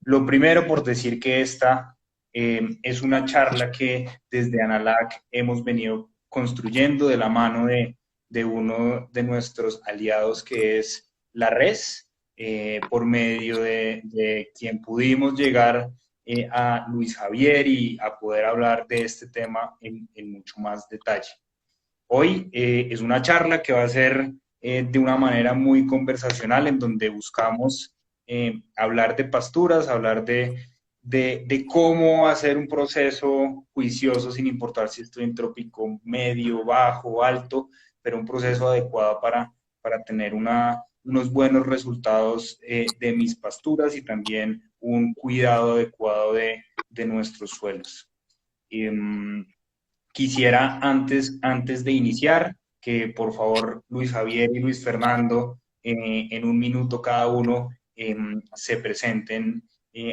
Lo primero por decir que esta es una charla que desde Analac hemos venido construyendo de la mano de uno de nuestros aliados que es la RES, por medio de quien pudimos llegar a Luis Javier y a poder hablar de este tema en mucho más detalle. Hoy es una charla que va a ser de una manera muy conversacional en donde buscamos hablar de pasturas, hablar de cómo hacer un proceso juicioso sin importar si estoy en trópico medio, bajo, alto, pero un proceso adecuado para tener unos buenos resultados de mis pasturas y también un cuidado adecuado de nuestros suelos. Quisiera antes de iniciar que por favor Luis Javier y Luis Fernando en un minuto cada uno se presenten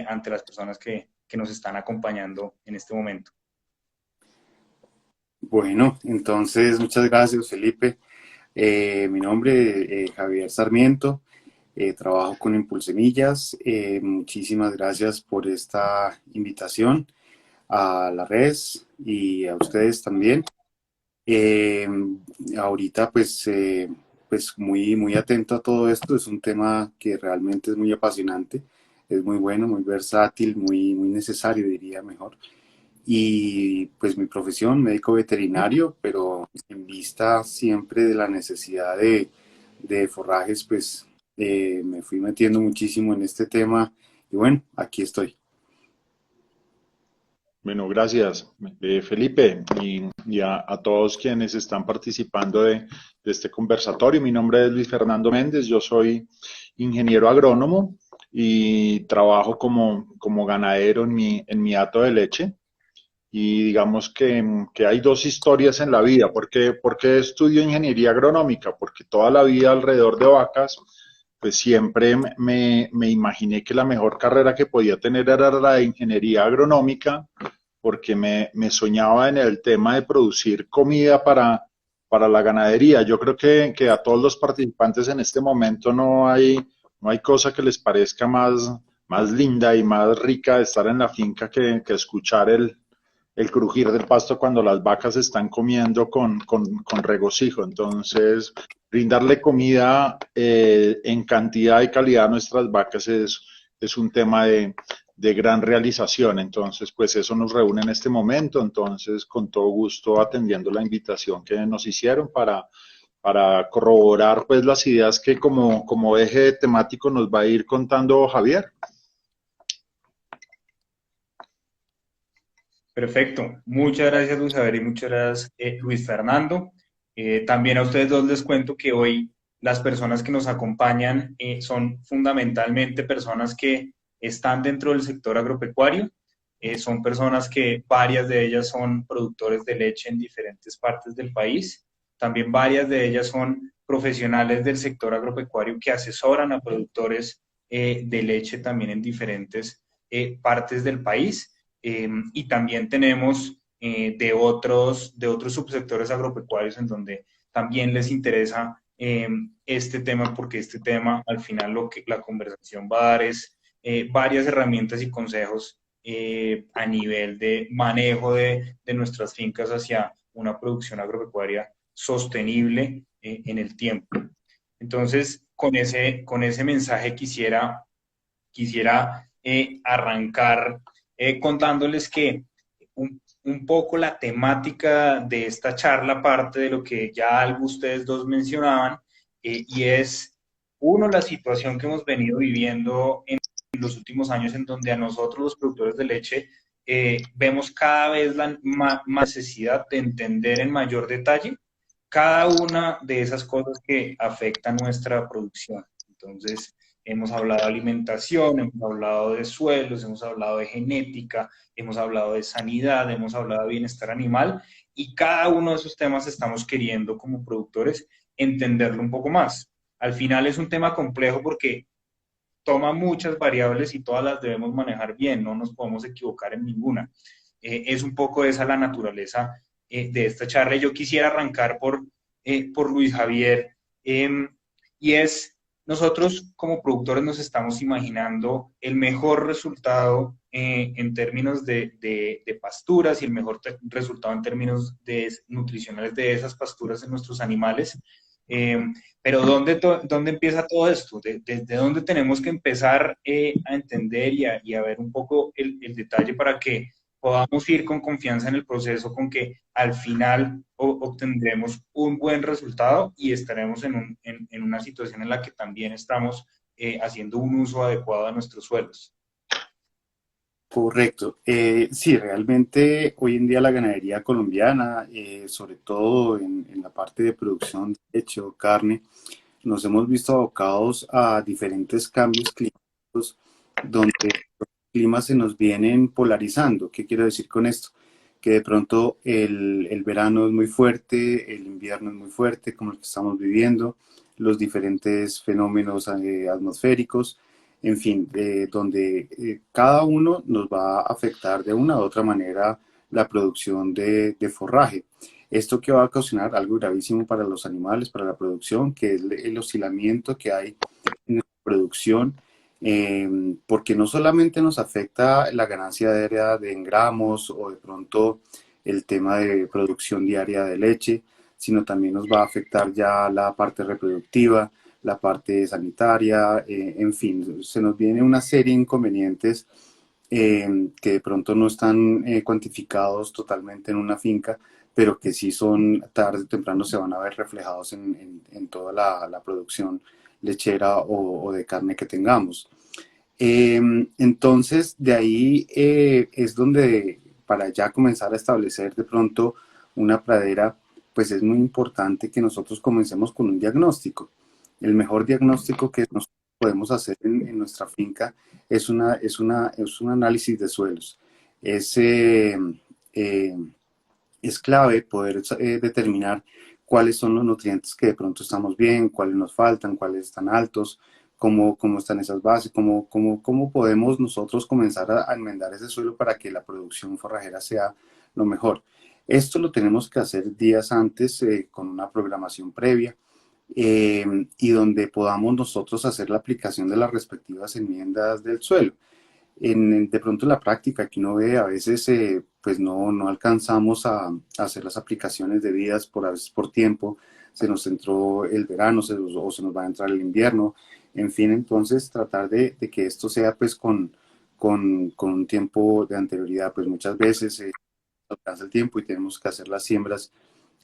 ante las personas que nos están acompañando en este momento. Bueno, entonces muchas gracias, Felipe. Mi nombre es Javier Sarmiento, trabajo con Impulsemillas. Muchísimas gracias por esta invitación a la red y a ustedes también. Eh, Ahorita pues muy atento a todo esto. Es un tema que realmente es muy apasionante, es muy bueno, muy versátil, muy necesario, diría mejor. Y pues mi profesión, médico veterinario, pero en vista siempre de la necesidad de forrajes, pues me fui metiendo muchísimo en este tema y bueno, aquí estoy. Bueno, gracias, Felipe, y a todos quienes están participando de este conversatorio. Mi nombre es Luis Fernando Méndez, yo soy ingeniero agrónomo y trabajo como ganadero en mi hato de leche. Y digamos que hay dos historias en la vida. ¿Por qué estudio ingeniería agronómica? Porque toda la vida alrededor de vacas, pues siempre me imaginé que la mejor carrera que podía tener era la de ingeniería agronómica, porque me soñaba en el tema de producir comida para la ganadería. Yo creo que a todos los participantes en este momento no hay cosa que les parezca más linda y más rica de estar en la finca que escuchar el crujir del pasto cuando las vacas están comiendo con regocijo. Entonces, brindarle comida en cantidad y calidad a nuestras vacas es un tema de gran realización. Entonces, pues eso nos reúne en este momento. Entonces, con todo gusto atendiendo la invitación que nos hicieron para corroborar pues las ideas que como eje temático nos va a ir contando Javier. Perfecto. Muchas gracias, Luis Javier, y muchas gracias, Luis Fernando. También a ustedes dos les cuento que hoy las personas que nos acompañan son fundamentalmente personas que están dentro del sector agropecuario. Son personas que varias de ellas son productores de leche en diferentes partes del país. También varias de ellas son profesionales del sector agropecuario que asesoran a productores de leche también en diferentes partes del país. Y también tenemos de otros subsectores agropecuarios en donde también les interesa este tema, porque este tema al final lo que la conversación va a dar es varias herramientas y consejos a nivel de manejo de nuestras fincas hacia una producción agropecuaria sostenible en el tiempo. Entonces, con ese mensaje quisiera arrancar contándoles que un poco la temática de esta charla parte de lo que ya algo ustedes dos mencionaban, y es, uno, la situación que hemos venido viviendo en los últimos años en donde a nosotros los productores de leche vemos cada vez la necesidad de entender en mayor detalle cada una de esas cosas que afectan nuestra producción. Entonces, hemos hablado de alimentación, hemos hablado de suelos, hemos hablado de genética, hemos hablado de sanidad, hemos hablado de bienestar animal, y cada uno de esos temas estamos queriendo como productores entenderlo un poco más. Al final es un tema complejo porque toma muchas variables y todas las debemos manejar bien, no nos podemos equivocar en ninguna. Es un poco esa la naturaleza de esta charla. Yo quisiera arrancar por Luis Javier, y es nosotros como productores nos estamos imaginando el mejor resultado en términos de pasturas y el mejor resultado en términos nutricionales de esas pasturas en nuestros animales. Eh, pero ¿dónde empieza todo esto? ¿Desde dónde tenemos que empezar a entender y a ver un poco el detalle para que podamos ir con confianza en el proceso, con que al final obtendremos un buen resultado y estaremos en una situación en la que también estamos haciendo un uso adecuado de nuestros suelos? Correcto. Sí, realmente hoy en día la ganadería colombiana, sobre todo en la parte de producción de leche o carne, nos hemos visto abocados a diferentes cambios climáticos donde los climas se nos vienen polarizando. ¿Qué quiero decir con esto? Que de pronto el verano es muy fuerte, el invierno es muy fuerte, como el que estamos viviendo, los diferentes fenómenos atmosféricos, en fin, donde cada uno nos va a afectar de una u otra manera la producción de forraje. Esto que va a ocasionar algo gravísimo para los animales, para la producción, que es el oscilamiento que hay en la producción, porque no solamente nos afecta la ganancia aérea de en gramos o de pronto el tema de producción diaria de leche, sino también nos va a afectar ya la parte reproductiva, la parte sanitaria, en fin, se nos viene una serie de inconvenientes que de pronto no están cuantificados totalmente en una finca, pero que sí son tarde o temprano se van a ver reflejados en toda la producción lechera o de carne que tengamos. Entonces, de ahí es donde para ya comenzar a establecer de pronto una pradera, pues es muy importante que nosotros comencemos con un diagnóstico. El mejor diagnóstico que nosotros podemos hacer en nuestra finca es un análisis de suelos. Es, eh, es clave poder determinar cuáles son los nutrientes que de pronto estamos bien, cuáles nos faltan, cuáles están altos, cómo están esas bases, cómo podemos nosotros comenzar a enmendar ese suelo para que la producción forrajera sea lo mejor. Esto lo tenemos que hacer días antes con una programación previa y donde podamos nosotros hacer la aplicación de las respectivas enmiendas del suelo. De pronto en la práctica que uno ve, a veces pues no alcanzamos a hacer las aplicaciones debidas a veces por tiempo, se nos entró el verano o se nos va a entrar el invierno, en fin, entonces tratar de que esto sea pues con un tiempo de anterioridad, pues muchas veces alcanza el tiempo y tenemos que hacer las siembras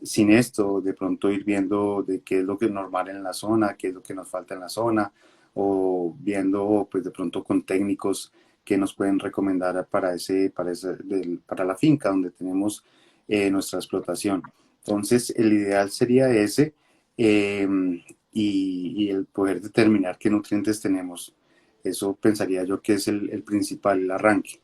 sin esto, de pronto ir viendo de qué es lo que es normal en la zona, qué es lo que nos falta en la zona, o viendo pues de pronto con técnicos que nos pueden recomendar para la finca donde tenemos nuestra explotación. Entonces, el ideal sería ese eh, y el poder determinar qué nutrientes tenemos. Eso pensaría yo que es el principal, el arranque.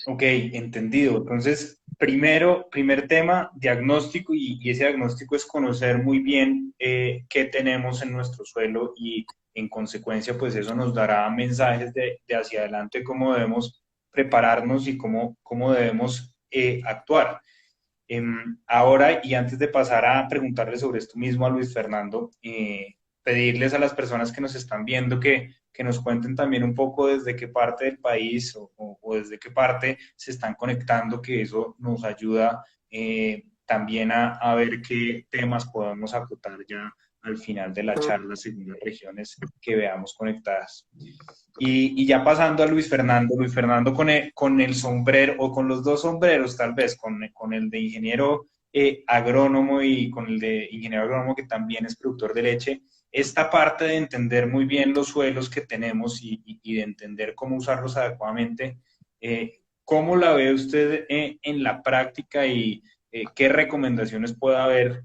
Ok, entendido. Entonces, primer tema, diagnóstico, y ese diagnóstico es conocer muy bien qué tenemos en nuestro suelo y en consecuencia, pues eso nos dará mensajes de hacia adelante cómo debemos prepararnos y cómo debemos actuar. Ahora, y antes de pasar a preguntarle sobre esto mismo a Luis Fernando, pedirles a las personas que nos están viendo que nos cuenten también un poco desde qué parte del país o desde qué parte se están conectando, que eso nos ayuda también a ver qué temas podemos acotar ya al final de la charla según las regiones que veamos conectadas. Y ya pasando a Luis Fernando con el sombrero o con los dos sombreros, tal vez, con el de ingeniero agrónomo y con el de ingeniero agrónomo que también es productor de leche, esta parte de entender muy bien los suelos que tenemos y de entender cómo usarlos adecuadamente, ¿cómo la ve usted en la práctica y qué recomendaciones puede haber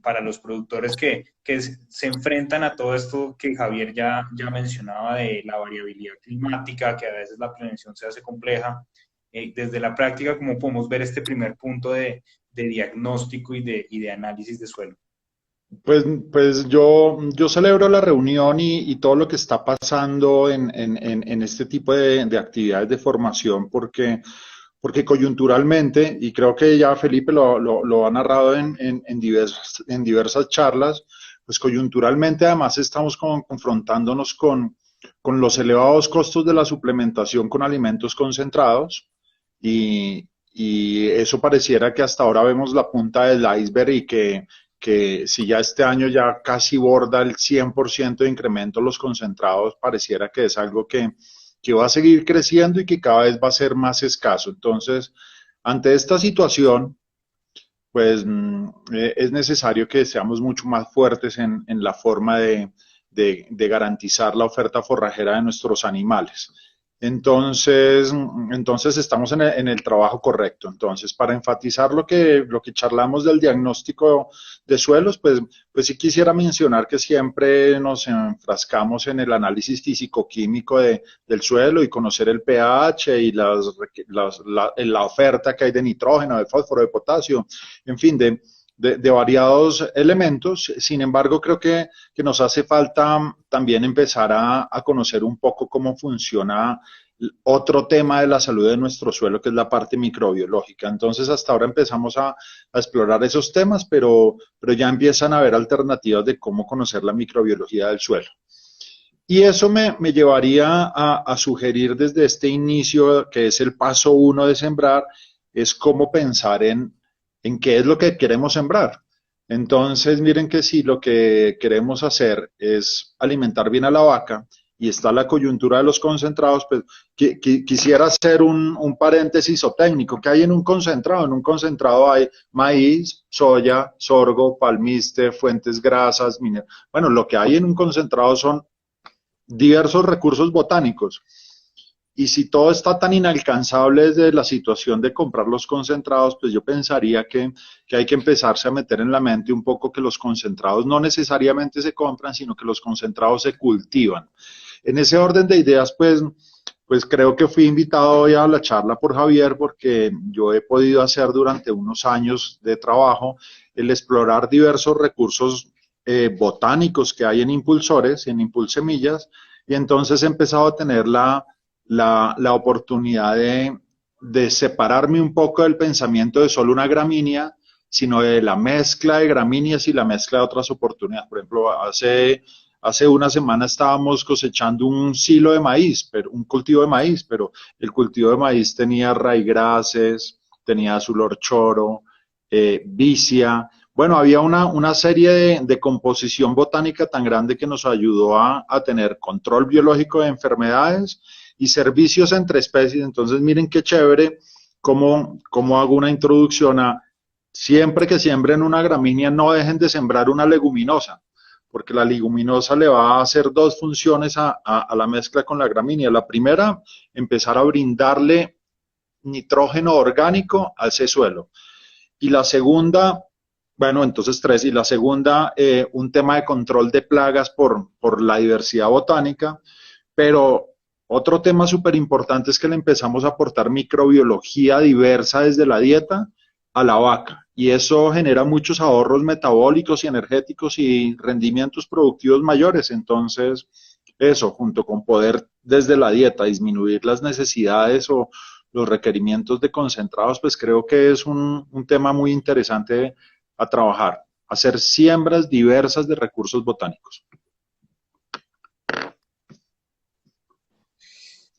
para los productores que se enfrentan a todo esto que Javier ya mencionaba de la variabilidad climática, que a veces la prevención se hace compleja? Desde la práctica, ¿cómo podemos ver este primer punto de diagnóstico y de análisis de suelo? Pues yo celebro la reunión y todo lo que está pasando en este tipo de actividades de formación, porque porque coyunturalmente, y creo que ya Felipe lo ha narrado en diversas charlas, pues coyunturalmente además estamos confrontándonos con los elevados costos de la suplementación con alimentos concentrados y eso pareciera que hasta ahora vemos la punta del iceberg y que si ya este año ya casi borda el 100% de incremento de los concentrados, pareciera que es algo que va a seguir creciendo y que cada vez va a ser más escaso. Entonces, ante esta situación, pues es necesario que seamos mucho más fuertes en la forma de garantizar la oferta forrajera de nuestros animales. Entonces estamos en el trabajo correcto. Entonces, para enfatizar lo que charlamos del diagnóstico de suelos, pues sí quisiera mencionar que siempre nos enfrascamos en el análisis físico-químico del suelo y conocer el pH y la oferta que hay de nitrógeno, de fósforo, de potasio, en fin, de variados elementos. Sin embargo, creo que nos hace falta también empezar a conocer un poco cómo funciona otro tema de la salud de nuestro suelo, que es la parte microbiológica. Entonces, hasta ahora empezamos a explorar esos temas, pero ya empiezan a haber alternativas de cómo conocer la microbiología del suelo. Y eso me llevaría a sugerir desde este inicio, que es el paso 1 de sembrar, es cómo pensar en qué es lo que queremos sembrar. Entonces, miren que si lo que queremos hacer es alimentar bien a la vaca y está la coyuntura de los concentrados, pues quisiera hacer un paréntesis o técnico. ¿Qué hay en un concentrado? En un concentrado hay maíz, soya, sorgo, palmiste, fuentes grasas, minerales. Bueno, lo que hay en un concentrado son diversos recursos botánicos. Y si todo está tan inalcanzable desde la situación de comprar los concentrados, pues yo pensaría que hay que empezarse a meter en la mente un poco que los concentrados no necesariamente se compran, sino que los concentrados se cultivan. En ese orden de ideas, pues creo que fui invitado hoy a la charla por Javier porque yo he podido hacer durante unos años de trabajo el explorar diversos recursos botánicos que hay en impulsores, en impulsemillas, y entonces he empezado a tener la oportunidad de separarme un poco del pensamiento de solo una gramínea, sino de la mezcla de gramíneas y la mezcla de otras oportunidades. Por ejemplo, hace una semana estábamos cosechando un silo de maíz, un cultivo de maíz, pero el cultivo de maíz tenía raigrases, tenía azul horchoro, vicia. Bueno, había una serie de composición botánica tan grande que nos ayudó a tener control biológico de enfermedades y servicios entre especies. Entonces, miren qué chévere cómo hago una introducción a siempre que siembren una gramínea, no dejen de sembrar una leguminosa, porque la leguminosa le va a hacer dos funciones a la mezcla con la gramínea. La primera, empezar a brindarle nitrógeno orgánico a ese suelo. Y la segunda, bueno, entonces tres. Y la segunda, un tema de control de plagas por la diversidad botánica. Pero otro tema súper importante es que le empezamos a aportar microbiología diversa desde la dieta a la vaca. Y eso genera muchos ahorros metabólicos y energéticos y rendimientos productivos mayores. Entonces, eso, junto con poder desde la dieta disminuir las necesidades o los requerimientos de concentrados, pues creo que es un tema muy interesante a trabajar, hacer siembras diversas de recursos botánicos.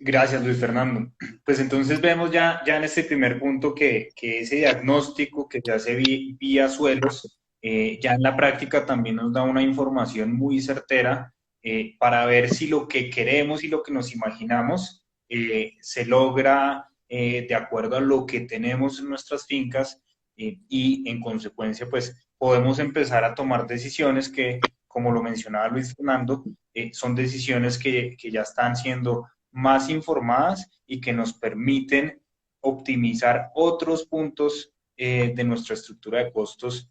Gracias, Luis Fernando. Pues entonces vemos ya en este primer punto que ese diagnóstico que se hace vía suelos, ya en la práctica también nos da una información muy certera para ver si lo que queremos y lo que nos imaginamos se logra de acuerdo a lo que tenemos en nuestras fincas y en consecuencia pues podemos empezar a tomar decisiones que, como lo mencionaba Luis Fernando, son decisiones que ya están siendo más informadas y que nos permiten optimizar otros puntos de nuestra estructura de costos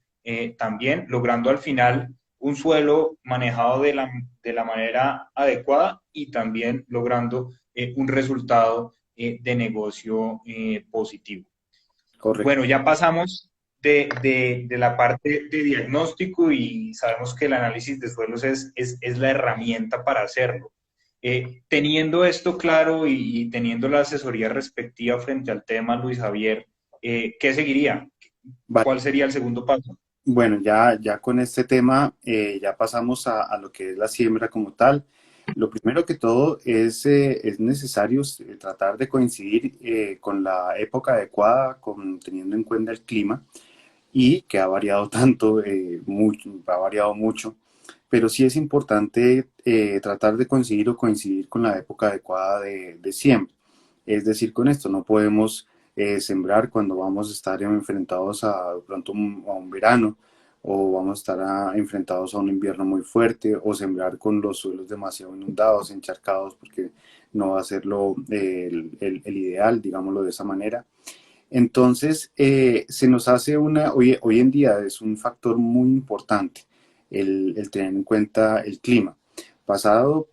también, logrando al final un suelo manejado de la manera adecuada y también logrando un resultado de negocio positivo. Correcto. Bueno, ya pasamos de la parte de diagnóstico y sabemos que el análisis de suelos es la herramienta para hacerlo. Teniendo esto claro y teniendo la asesoría respectiva frente al tema, Luis Javier, ¿qué seguiría? Vale. ¿Cuál sería el segundo paso? Bueno, ya con este tema ya pasamos a lo que es la siembra como tal. Lo primero que todo es necesario tratar de coincidir con la época adecuada, teniendo en cuenta el clima y que ha variado tanto, mucho, ha variado mucho, pero sí es importante tratar de coincidir con la época adecuada de siembra. Es decir, con esto no podemos sembrar cuando vamos a estar enfrentados a de pronto a un verano o vamos a estar enfrentados a un invierno muy fuerte o sembrar con los suelos demasiado inundados, encharcados, porque no va a ser el ideal, digámoslo de esa manera. Entonces, se nos hace hoy en día es un factor muy importante el tener en cuenta el clima. Pasado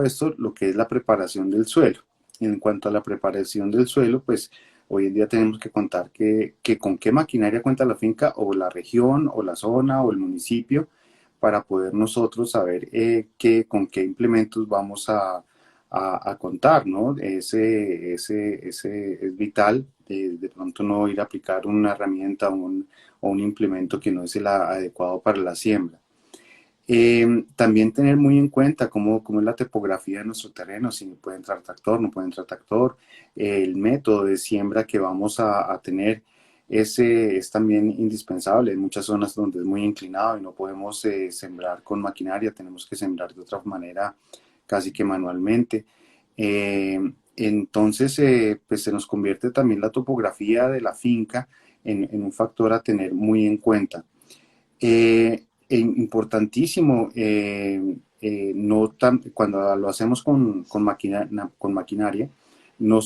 esto, lo que es la preparación del suelo. En cuanto a la preparación del suelo, pues hoy en día tenemos que contar que con qué maquinaria cuenta la finca o la región o la zona o el municipio para poder nosotros saber con qué implementos vamos a contar, ¿no? Ese es vital de pronto no ir a aplicar una herramienta o un implemento que no es el adecuado para la siembra. También tener muy en cuenta cómo es la topografía de nuestro terreno, si puede entrar tractor, no puede entrar tractor, el método de siembra que vamos a tener. Ese es también indispensable. En muchas zonas donde es muy inclinado y no podemos sembrar con maquinaria, tenemos que sembrar de otra manera, casi que manualmente. Entonces, pues se nos convierte también la topografía de la finca en un factor a tener muy en cuenta. Importantísimo, cuando lo hacemos con maquinaria, no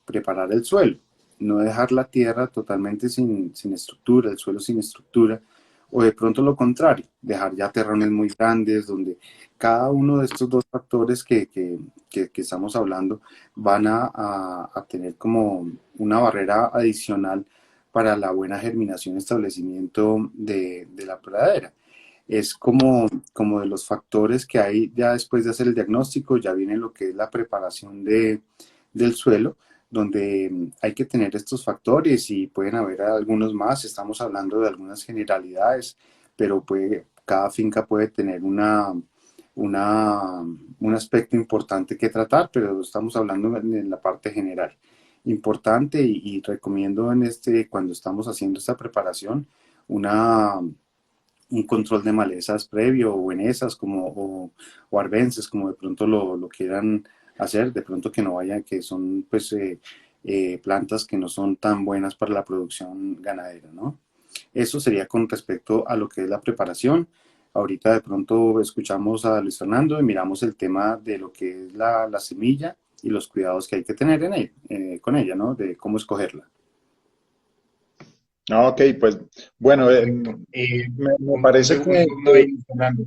preparar el suelo, no dejar la tierra totalmente sin estructura, el suelo sin estructura, o de pronto lo contrario, dejar ya terrenos muy grandes donde cada uno de estos dos factores que estamos hablando van a tener como una barrera adicional para la buena germinación y establecimiento de la pradera. Es como de los factores que hay ya después de hacer el diagnóstico, ya viene lo que es la preparación del suelo, donde hay que tener estos factores y pueden haber algunos más. Estamos hablando de algunas generalidades, pero cada finca puede tener una, un aspecto importante que tratar, pero estamos hablando en la parte general. Importante y recomiendo cuando estamos haciendo esta preparación, un control de malezas previo o en esas o arbences como de pronto lo quieran hacer, de pronto que no vayan, que son pues plantas que no son tan buenas para la producción ganadera, ¿no? Eso sería con respecto a lo que es la preparación. Ahorita de pronto escuchamos a Luis Fernando y miramos el tema de lo que es la semilla y los cuidados que hay que tener con ella, ¿no? De cómo escogerla. Ok, pues bueno, Perfecto. me Un parece segundo que, ahí, Luis Fernando.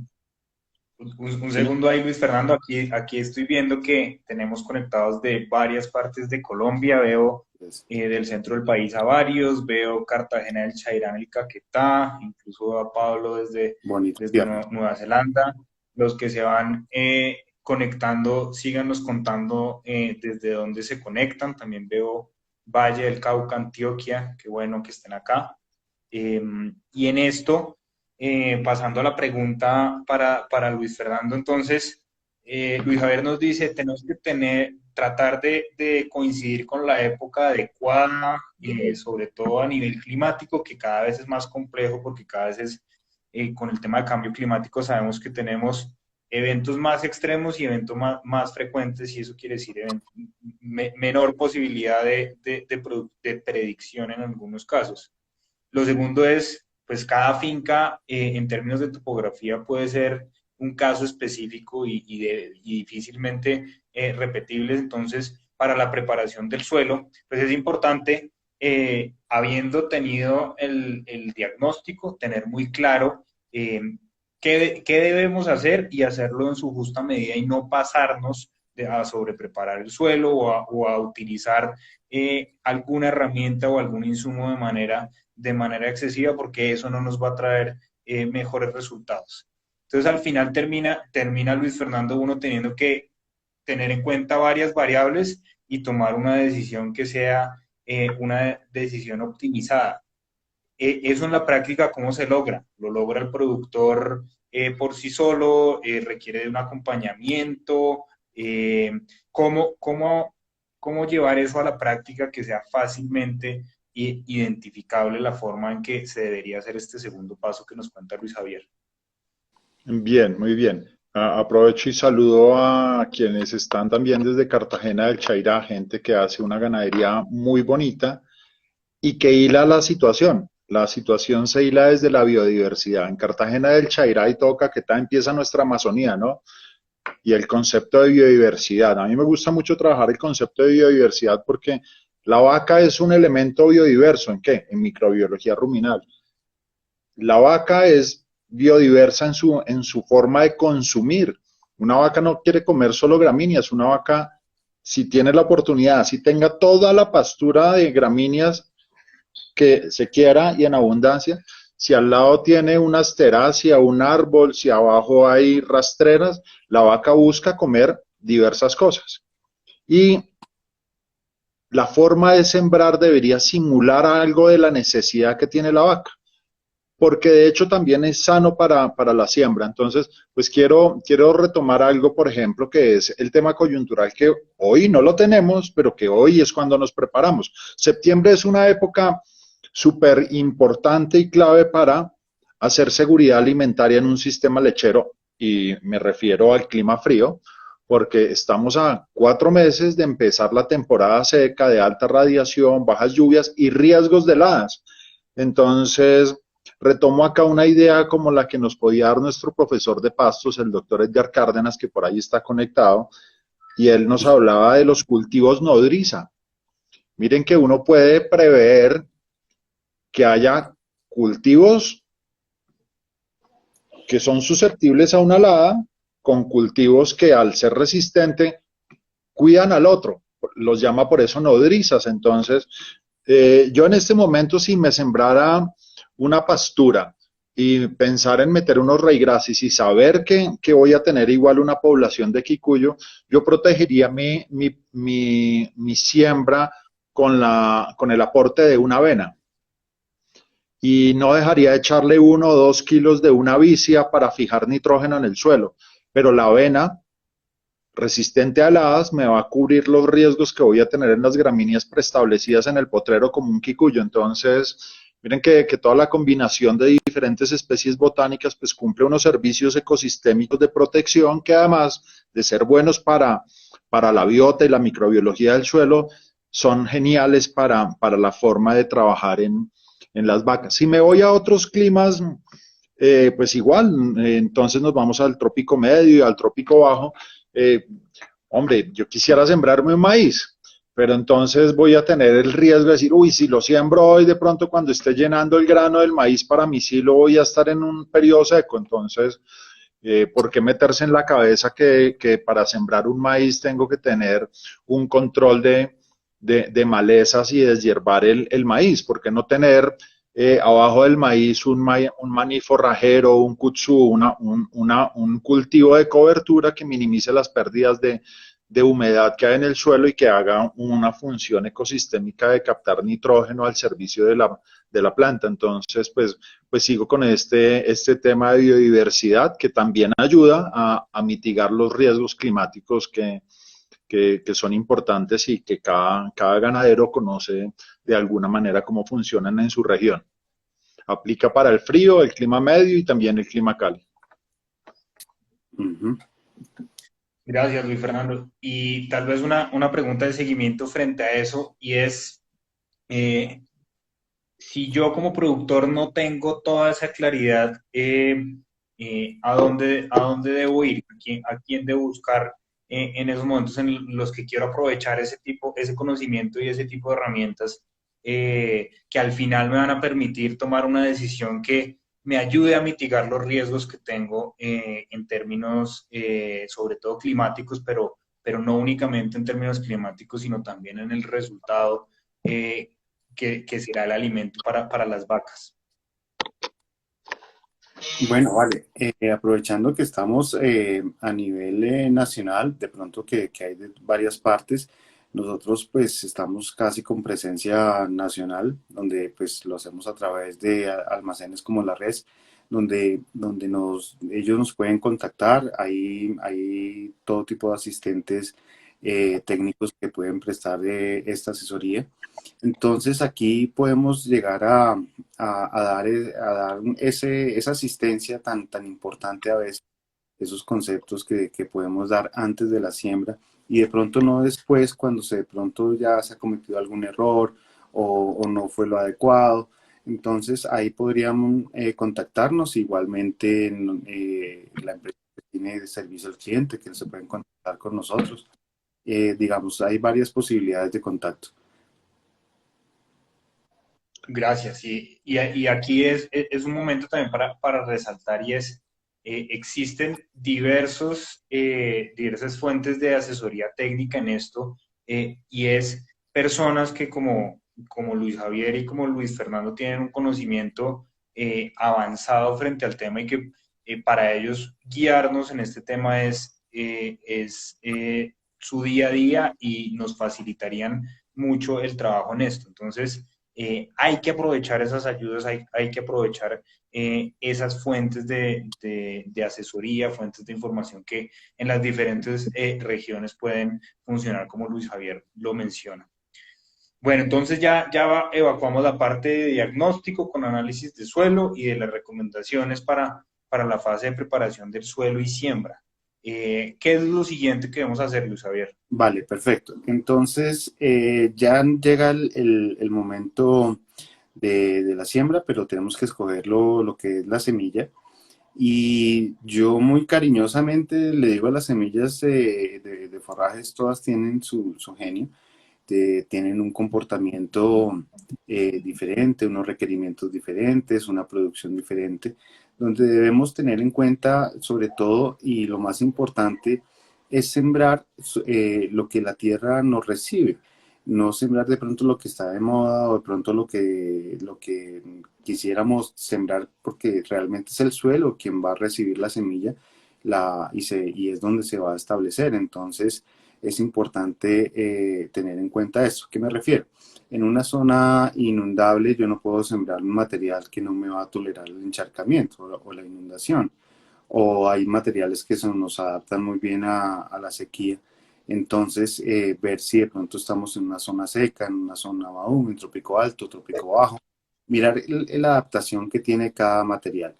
Un sí. segundo ahí, Luis Fernando. Aquí estoy viendo que tenemos conectados de varias partes de Colombia. Veo Pues, del centro del país a varios. Veo Cartagena del Chairán, el Caquetá. Incluso a Pablo bonita desde tierra. Nueva Zelanda. Los que se van conectando, síganos contando desde dónde se conectan. También veo Valle del Cauca, Antioquia. Qué bueno que estén acá. Y en esto, pasando a la pregunta para Luis Fernando, entonces, Luis Javier nos dice, tenemos que tratar de coincidir con la época adecuada, sobre todo a nivel climático, que cada vez es más complejo porque cada vez con el tema de cambio climático sabemos que tenemos eventos más extremos y eventos más frecuentes y eso quiere decir menor posibilidad de predicción en algunos casos. Lo segundo es, pues cada finca en términos de topografía puede ser un caso específico y difícilmente repetible. Entonces, para la preparación del suelo, pues es importante, habiendo tenido el diagnóstico, tener muy claro qué debemos hacer y hacerlo en su justa medida y no pasarnos a sobrepreparar el suelo o a utilizar alguna herramienta o algún insumo de manera excesiva porque eso no nos va a traer mejores resultados. Entonces al final termina Luis Fernando uno teniendo que tener en cuenta varias variables y tomar una decisión que sea una decisión optimizada. Eso en la práctica, ¿cómo se logra? ¿Lo logra el productor por sí solo? ¿Requiere de un acompañamiento? ¿Cómo, cómo llevar eso a la práctica que sea fácilmente identificable la forma en que se debería hacer este segundo paso que nos cuenta Luis Javier? Bien, muy bien. Aprovecho y saludo a quienes están también desde Cartagena del Chairá, gente que hace una ganadería muy bonita y que hila la situación. La situación se hila desde la biodiversidad. En Cartagena del Chairá y todo Caquetá empieza nuestra Amazonía, ¿no? Y el concepto de biodiversidad. A mí me gusta mucho trabajar el concepto de biodiversidad porque la vaca es un elemento biodiverso. ¿En qué? En microbiología ruminal. La vaca es biodiversa en su forma de consumir. Una vaca no quiere comer solo gramíneas. Una vaca, si tiene la oportunidad, si tenga toda la pastura de gramíneas que se quiera y en abundancia, si al lado tiene una asteracia, un árbol, si abajo hay rastreras, la vaca busca comer diversas cosas. Y la forma de sembrar debería simular algo de la necesidad que tiene la vaca, porque de hecho también es sano para la siembra. Entonces, pues quiero retomar algo, por ejemplo, que es el tema coyuntural, que hoy no lo tenemos, pero que hoy es cuando nos preparamos. Septiembre es una época súper importante y clave para hacer seguridad alimentaria en un sistema lechero, y me refiero al clima frío, porque estamos a 4 meses de empezar la temporada seca, de alta radiación, bajas lluvias y riesgos de heladas. Entonces, retomo acá una idea como la que nos podía dar nuestro profesor de pastos, el doctor Edgar Cárdenas, que por ahí está conectado, y él nos hablaba de los cultivos nodriza. Miren que uno puede prever que haya cultivos que son susceptibles a una helada con cultivos que al ser resistente cuidan al otro. Los llama por eso nodrizas. Entonces, yo en este momento, si me sembrara una pastura y pensar en meter unos raigrasis y saber que voy a tener igual una población de quicuyo, yo protegería mi siembra con el aporte de una avena. Y no dejaría de echarle 1 o 2 kilos de una vicia para fijar nitrógeno en el suelo. Pero la avena, resistente a heladas, me va a cubrir los riesgos que voy a tener en las gramíneas preestablecidas en el potrero como un quicuyo. Entonces, miren que toda la combinación de diferentes especies botánicas pues cumple unos servicios ecosistémicos de protección que, además de ser buenos para la biota y la microbiología del suelo, son geniales para la forma de trabajar en las vacas. Si me voy a otros climas, pues igual, entonces nos vamos al trópico medio y al trópico bajo. eh, Hombre, yo quisiera sembrarme un maíz, pero entonces voy a tener el riesgo de decir, uy, si lo siembro hoy, de pronto cuando esté llenando el grano del maíz para mi silo voy a estar en un periodo seco. Entonces, ¿por qué meterse en la cabeza que para sembrar un maíz tengo que tener un control de malezas y deshiervar el maíz? ¿Por qué no tener abajo del maíz un maní forrajero, un kudzu, un cultivo de cobertura que minimice las pérdidas de humedad que hay en el suelo y que haga una función ecosistémica de captar nitrógeno al servicio de la planta? Entonces, pues sigo con este tema de biodiversidad que también ayuda a mitigar los riesgos climáticos que son importantes y que cada ganadero conoce de alguna manera cómo funcionan en su región. Aplica para el frío, el clima medio y también el clima cálido. Ujú. Gracias, Luis Fernando. Y tal vez una pregunta de seguimiento frente a eso, y es, eh, si yo como productor no tengo toda esa claridad, a dónde debo ir? A quién debo buscar en esos momentos en los que quiero aprovechar ese conocimiento y ese tipo de herramientas que al final me van a permitir tomar una decisión que me ayude a mitigar los riesgos que tengo en términos sobre todo climáticos, pero no únicamente en términos climáticos, sino también en el resultado que será el alimento para las vacas? Bueno, vale. Aprovechando que estamos a nivel nacional, de pronto que hay de varias partes, nosotros pues estamos casi con presencia nacional, donde pues lo hacemos a través de almacenes como la red, donde ellos nos pueden contactar. Hay todo tipo de asistentes técnicos que pueden prestar esta asesoría. Entonces aquí podemos llegar a dar esa asistencia tan importante a veces, esos conceptos que podemos dar antes de la siembra y de pronto no después cuando de pronto ya se ha cometido algún error o no fue lo adecuado. Entonces ahí podríamos contactarnos igualmente la empresa que tiene de servicio al cliente, que se pueden contactar con nosotros. Digamos, hay varias posibilidades de contacto. Gracias. Y aquí es un momento también para resaltar y es, existen diversas fuentes de asesoría técnica en esto y es personas que como Luis Javier y como Luis Fernando tienen un conocimiento avanzado frente al tema y que para ellos guiarnos en este tema es su día a día y nos facilitarían mucho el trabajo en esto. Entonces, hay que aprovechar esas ayudas, hay que aprovechar esas fuentes de asesoría, fuentes de información que en las diferentes regiones pueden funcionar como Luis Javier lo menciona. Bueno, entonces evacuamos la parte de diagnóstico con análisis de suelo y de las recomendaciones para la fase de preparación del suelo y siembra. ¿Qué es lo siguiente que debemos hacer, Luis Javier? Vale, perfecto. Entonces, ya llega el momento de la siembra, pero tenemos que escoger lo que es la semilla. Y yo muy cariñosamente le digo a las semillas de forrajes, todas tienen su genio, tienen un comportamiento diferente, unos requerimientos diferentes, una producción diferente, donde debemos tener en cuenta sobre todo y lo más importante es sembrar lo que la tierra nos recibe, no sembrar de pronto lo que está de moda o de pronto lo que quisiéramos sembrar porque realmente es el suelo quien va a recibir la semilla y es donde se va a establecer. Entonces, es importante tener en cuenta eso. ¿Qué me refiero? En una zona inundable yo no puedo sembrar un material que no me va a tolerar el encharcamiento o la inundación. O hay materiales que nos adaptan muy bien a la sequía. Entonces, ver si de pronto estamos en una zona seca, en una zona húmeda, en trópico alto, trópico bajo. Mirar la adaptación que tiene cada material.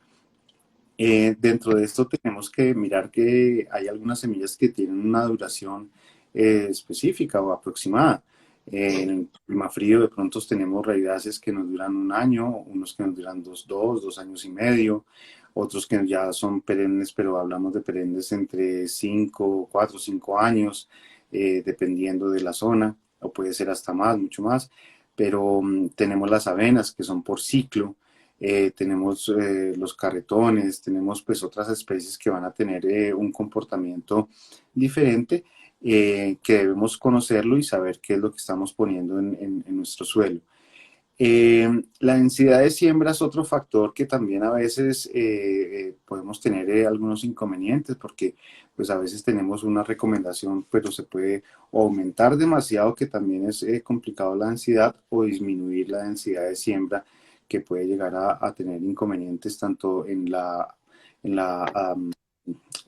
Dentro de esto tenemos que mirar que hay algunas semillas que tienen una duración específica o aproximada. En el clima frío de pronto tenemos raíces que nos duran un año, unos que nos duran 2 años y medio, otros que ya son perennes, pero hablamos de perennes entre 5, 4, 5 años, dependiendo de la zona, o puede ser hasta más, mucho más. Pero tenemos las avenas que son por ciclo, tenemos los carretones, tenemos pues otras especies que van a tener un comportamiento diferente, que debemos conocerlo y saber qué es lo que estamos poniendo en nuestro suelo. La densidad de siembra es otro factor que también a veces podemos tener algunos inconvenientes porque pues a veces tenemos una recomendación pero se puede aumentar demasiado, que también es complicado la densidad, o disminuir la densidad de siembra, que puede llegar a tener inconvenientes tanto en la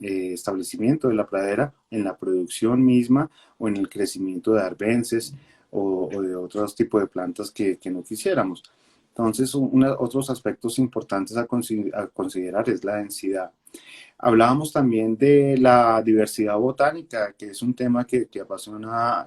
establecimiento de la pradera, en la producción misma o en el crecimiento de arbences o de otros tipos de plantas que no quisiéramos. Entonces, otros aspectos importantes a considerar es la densidad. Hablábamos también de la diversidad botánica, que es un tema que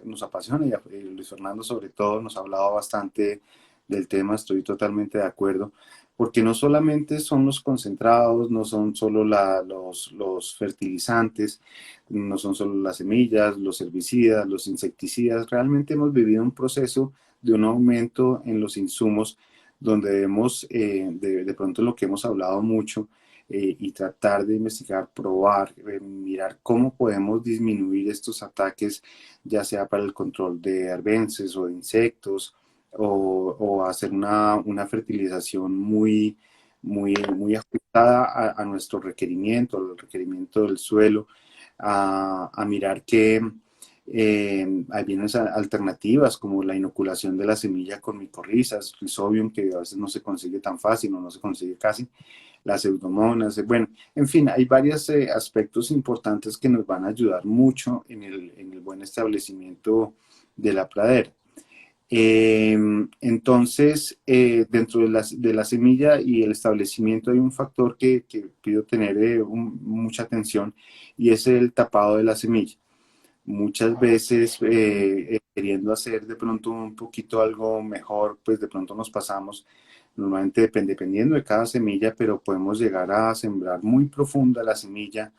nos apasiona, y Luis Fernando sobre todo nos ha hablado bastante del tema. Estoy totalmente de acuerdo, porque no solamente son los concentrados, no son solo los fertilizantes, no son solo las semillas, los herbicidas, los insecticidas. Realmente hemos vivido un proceso de un aumento en los insumos, donde debemos, de pronto lo que hemos hablado mucho, y tratar de investigar, probar, mirar cómo podemos disminuir estos ataques, ya sea para el control de arbences o de insectos, o hacer una fertilización muy, muy ajustada a nuestro requerimiento, al requerimiento del suelo, a mirar que hay bienes alternativas como la inoculación de la semilla con micorrizas, Rhizobium, que a veces no se consigue tan fácil o no se consigue casi, las pseudomonas, bueno, en fin, hay varios aspectos importantes que nos van a ayudar mucho en el buen establecimiento de la pradera. Entonces, dentro de la semilla y el establecimiento hay un factor que pido tener mucha atención, y es el tapado de la semilla. Muchas veces queriendo hacer de pronto un poquito algo mejor, pues de pronto nos pasamos, normalmente dependiendo de cada semilla, pero podemos llegar a sembrar muy profunda la semilla,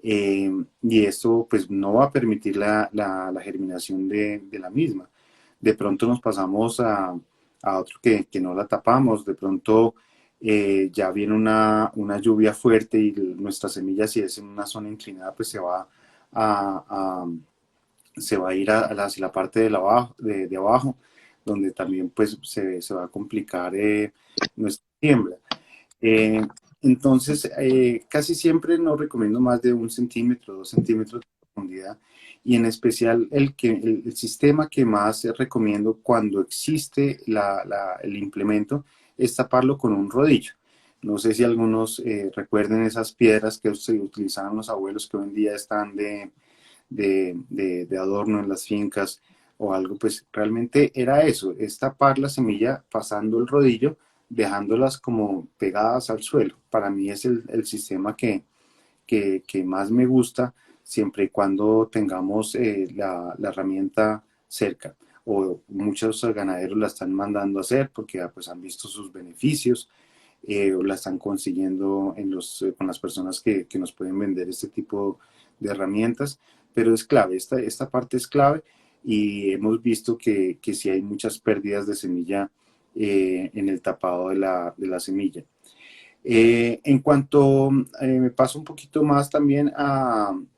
y esto pues no va a permitir la germinación de la misma. De pronto nos pasamos a otro que no la tapamos, de pronto ya viene una lluvia fuerte y nuestra semilla, si es en una zona inclinada, pues a, a- se va a ir hacia la parte de abajo, donde también pues se va a complicar nuestra siembra. Eh, entonces, casi siempre no recomiendo más de 1 centímetro, 2 centímetros de profundidad, y en especial el sistema que más recomiendo cuando existe el implemento es taparlo con un rodillo. No sé si algunos recuerden esas piedras que se utilizaban los abuelos, que hoy en día están de adorno en las fincas o algo. Pues realmente era eso, es tapar la semilla pasando el rodillo, dejándolas como pegadas al suelo. Para mí es el sistema que más me gusta, siempre y cuando tengamos la herramienta cerca. O muchos ganaderos la están mandando a hacer porque pues, han visto sus beneficios, o la están consiguiendo con las personas que nos pueden vender este tipo de herramientas. Pero es clave, esta parte es clave, y hemos visto que sí hay muchas pérdidas de semilla en el tapado de la semilla. En cuanto, me paso un poquito más también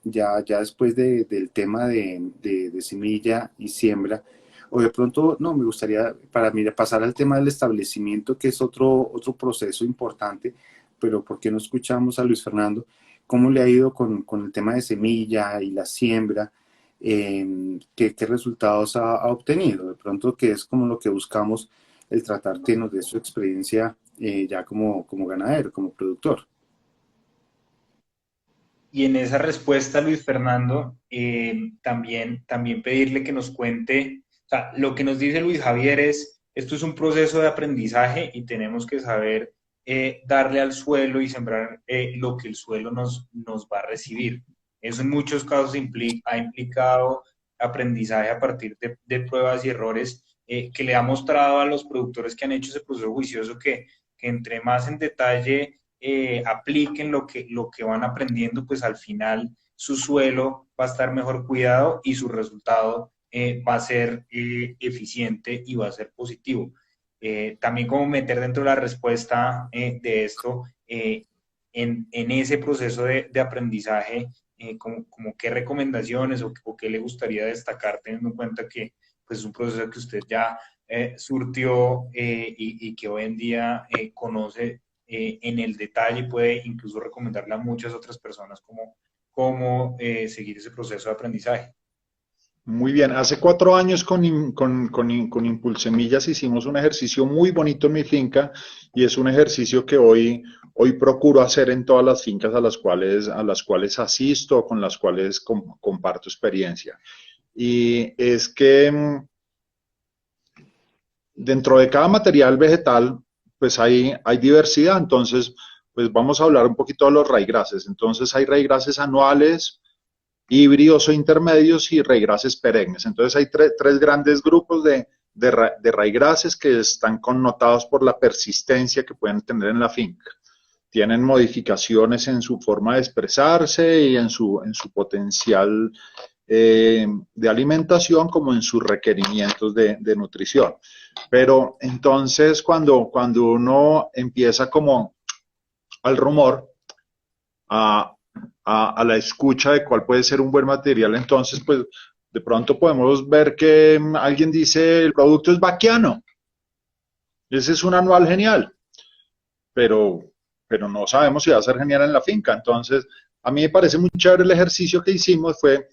ya después del tema de semilla y siembra, o de pronto, no, me gustaría para mí pasar al tema del establecimiento, que es otro proceso importante, pero ¿por qué no escuchamos a Luis Fernando? ¿Cómo le ha ido con el tema de semilla y la siembra? ¿Qué resultados ha obtenido? De pronto, que es como lo que buscamos, el tratar que nos dé su experiencia ya como ganadero, como productor. Y en esa respuesta, Luis Fernando, también pedirle que nos cuente, o sea, lo que nos dice Luis Javier es, esto es un proceso de aprendizaje y tenemos que saber darle al suelo y sembrar lo que el suelo nos va a recibir. Eso en muchos casos ha implicado aprendizaje a partir de pruebas y errores, que le ha mostrado a los productores que han hecho ese proceso juicioso que entre más en detalle apliquen lo que van aprendiendo, pues al final su suelo va a estar mejor cuidado y su resultado va a ser eficiente y va a ser positivo. También como meter dentro de la respuesta de esto, en ese proceso de aprendizaje, como qué recomendaciones o qué le gustaría destacar, teniendo en cuenta que pues, es un proceso que usted ya surtió y que hoy en día conoce en el detalle, y puede incluso recomendarle a muchas otras personas cómo seguir ese proceso de aprendizaje. Muy bien, hace 4 años con Impulsemillas hicimos un ejercicio muy bonito en mi finca, y es un ejercicio que hoy procuro hacer en todas las fincas a las cuales asisto, con las cuales comparto experiencia. Y es que dentro de cada material vegetal, pues hay diversidad. Entonces, pues vamos a hablar un poquito de los raigrases. Entonces, hay raigrases anuales, híbridos o intermedios, y raigrases perennes. Entonces hay tres grandes grupos de raigrases que están connotados por la persistencia que pueden tener en la finca. Tienen modificaciones en su forma de expresarse y en su potencial de alimentación, como en sus requerimientos de nutrición. Pero entonces cuando uno empieza como al rumor, a, a la escucha de cuál puede ser un buen material, entonces pues de pronto podemos ver que alguien dice el producto es vaquiano, ese es un anual genial, pero, pero no sabemos si va a ser genial en la finca. Entonces, a mí me parece muy chévere el ejercicio que hicimos, fue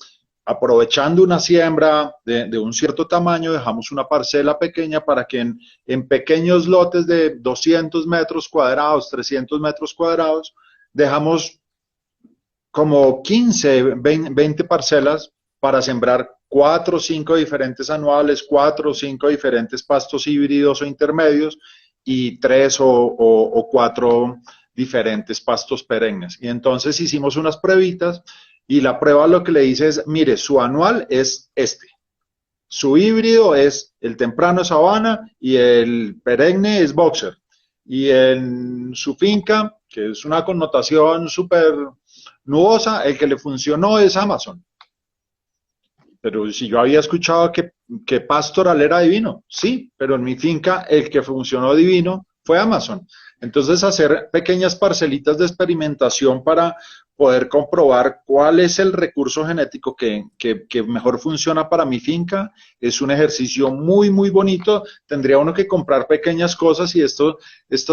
aprovechando una siembra de un cierto tamaño, dejamos una parcela pequeña para que en pequeños lotes de 200 metros cuadrados, 300 metros cuadrados, dejamos como 15, 20 parcelas para sembrar 4 o 5 diferentes anuales, 4 o 5 diferentes pastos híbridos o intermedios y 3 o 4 diferentes pastos perennes. Y entonces hicimos unas pruebitas y la prueba lo que le dice es, mire, su anual es este, su híbrido es el temprano sabana y el perenne es boxer. Y en su finca, que es una connotación súper nubosa, el que le funcionó es Amazon. Pero si yo había escuchado que Pastoral era divino, sí, pero en mi finca el que funcionó divino fue Amazon. Entonces hacer pequeñas parcelitas de experimentación para poder comprobar cuál es el recurso genético que mejor funciona para mi finca es un ejercicio muy, muy bonito. Tendría uno que comprar pequeñas cosas y esto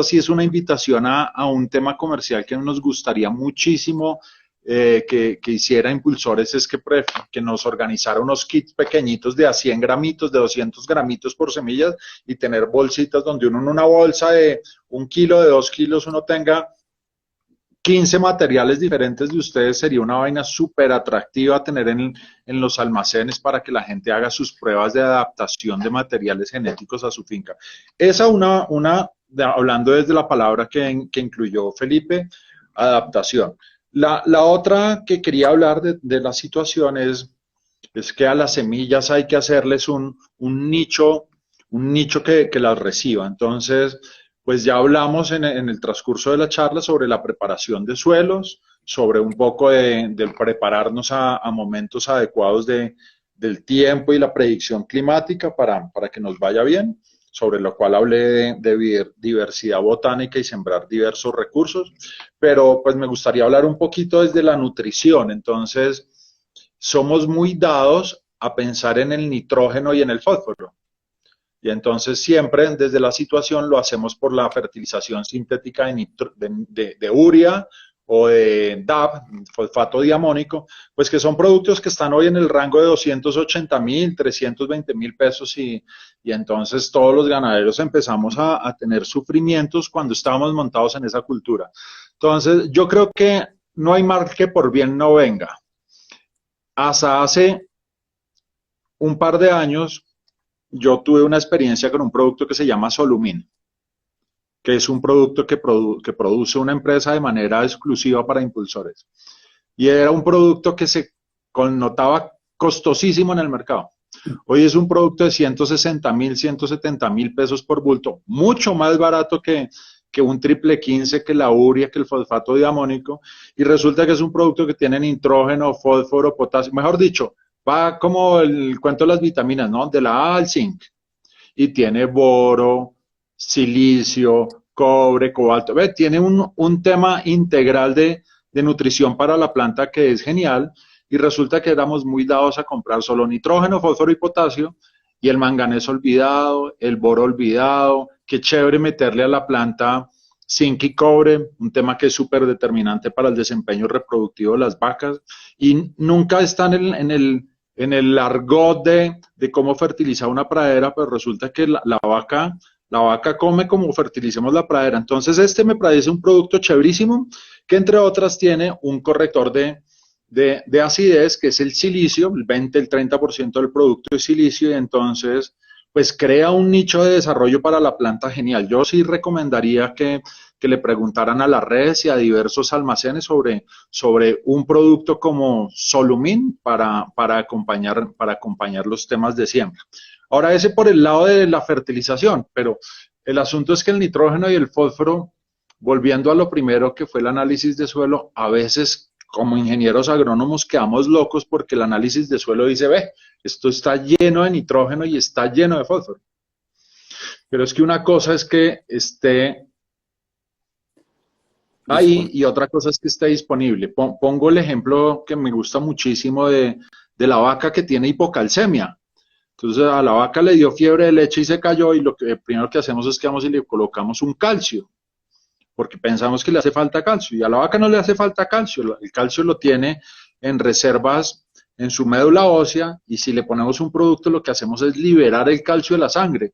sí es una invitación a un tema comercial que nos gustaría muchísimo que hiciera Impulsores, es que nos organizara unos kits pequeñitos de a 100 gramitos, de 200 gramitos por semillas y tener bolsitas donde uno en una bolsa de 1 kilo, de 2 kilos, uno tenga 15 materiales diferentes de ustedes. Sería una vaina súper atractiva tener en los almacenes para que la gente haga sus pruebas de adaptación de materiales genéticos a su finca. Esa hablando desde la palabra que incluyó Felipe, adaptación. La otra que quería hablar de la situación es que a las semillas hay que hacerles un nicho que las reciba. Entonces, pues ya hablamos en el transcurso de la charla sobre la preparación de suelos, sobre un poco de prepararnos a momentos adecuados del tiempo y la predicción climática para que nos vaya bien, sobre lo cual hablé de diversidad botánica y sembrar diversos recursos, pero pues me gustaría hablar un poquito desde la nutrición. Entonces, somos muy dados a pensar en el nitrógeno y en el fósforo. Y entonces siempre desde la situación lo hacemos por la fertilización sintética de urea o de DAP, fosfato diamónico, pues que son productos que están hoy en el rango de 280.000, 320.000 pesos y entonces todos los ganaderos empezamos a tener sufrimientos cuando estábamos montados en esa cultura. Entonces yo creo que no hay mal que por bien no venga. Hasta hace un par de años yo tuve una experiencia con un producto que se llama Solumin, que es un producto que produce una empresa de manera exclusiva para impulsores. Y era un producto que se connotaba costosísimo en el mercado. Hoy es un producto de 160.000, 170.000 pesos por bulto, mucho más barato que un triple 15, que la urea, que el fosfato diamónico, y resulta que es un producto que tiene nitrógeno, fósforo, potasio, mejor dicho, va como el cuento de las vitaminas, ¿no? De la A al zinc. Y tiene boro, silicio, cobre, cobalto. ¿Ve? Tiene un tema integral de nutrición para la planta que es genial. Y resulta que éramos muy dados a comprar solo nitrógeno, fósforo y potasio. Y el manganeso olvidado, el boro olvidado. Qué chévere meterle a la planta zinc y cobre, un tema que es súper determinante para el desempeño reproductivo de las vacas. Y nunca están en el argot de cómo fertilizar una pradera, pero resulta que la vaca come como fertilicemos la pradera. Entonces este me parece un producto chéverísimo, que entre otras tiene un corrector de acidez, que es el silicio, el 20, el 30% del producto es silicio, y entonces pues crea un nicho de desarrollo para la planta genial. Yo sí recomendaría que le preguntaran a las redes y a diversos almacenes sobre un producto como Solumin para acompañar los temas de siembra. Ahora, ese por el lado de la fertilización, pero el asunto es que el nitrógeno y el fósforo, volviendo a lo primero que fue el análisis de suelo, a veces como ingenieros agrónomos quedamos locos porque el análisis de suelo dice, ve, esto está lleno de nitrógeno y está lleno de fósforo. Pero es que una cosa es que esté ahí y otra cosa es que esté disponible. Pongo el ejemplo que me gusta muchísimo de la vaca que tiene hipocalcemia. Entonces a la vaca le dio fiebre de leche y se cayó, y lo primero que hacemos es que vamos y le colocamos un calcio. porque pensamos que le hace falta calcio, y a la vaca no le hace falta calcio, el calcio lo tiene en reservas en su médula ósea, y si le ponemos un producto lo que hacemos es liberar el calcio de la sangre.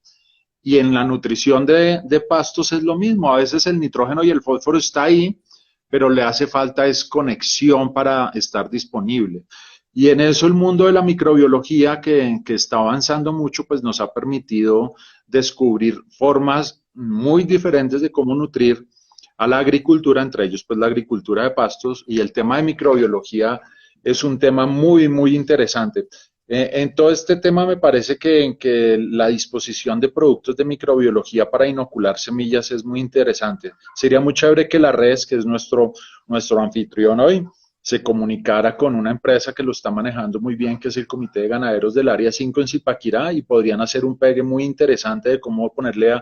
Y en la nutrición de pastos es lo mismo, a veces el nitrógeno y el fósforo está ahí, pero le hace falta es conexión para estar disponible. Y en eso el mundo de la microbiología, que está avanzando mucho, pues nos ha permitido descubrir formas muy diferentes de cómo nutrir a la agricultura, entre ellos pues la agricultura de pastos, y el tema de microbiología es un tema muy, muy interesante. En todo este tema me parece que la disposición de productos de microbiología para inocular semillas es muy interesante. Sería muy chévere que la red, que es nuestro anfitrión hoy, se comunicara con una empresa que lo está manejando muy bien, que es el Comité de Ganaderos del Área 5 en Zipaquirá, y podrían hacer un pegue muy interesante de cómo ponerle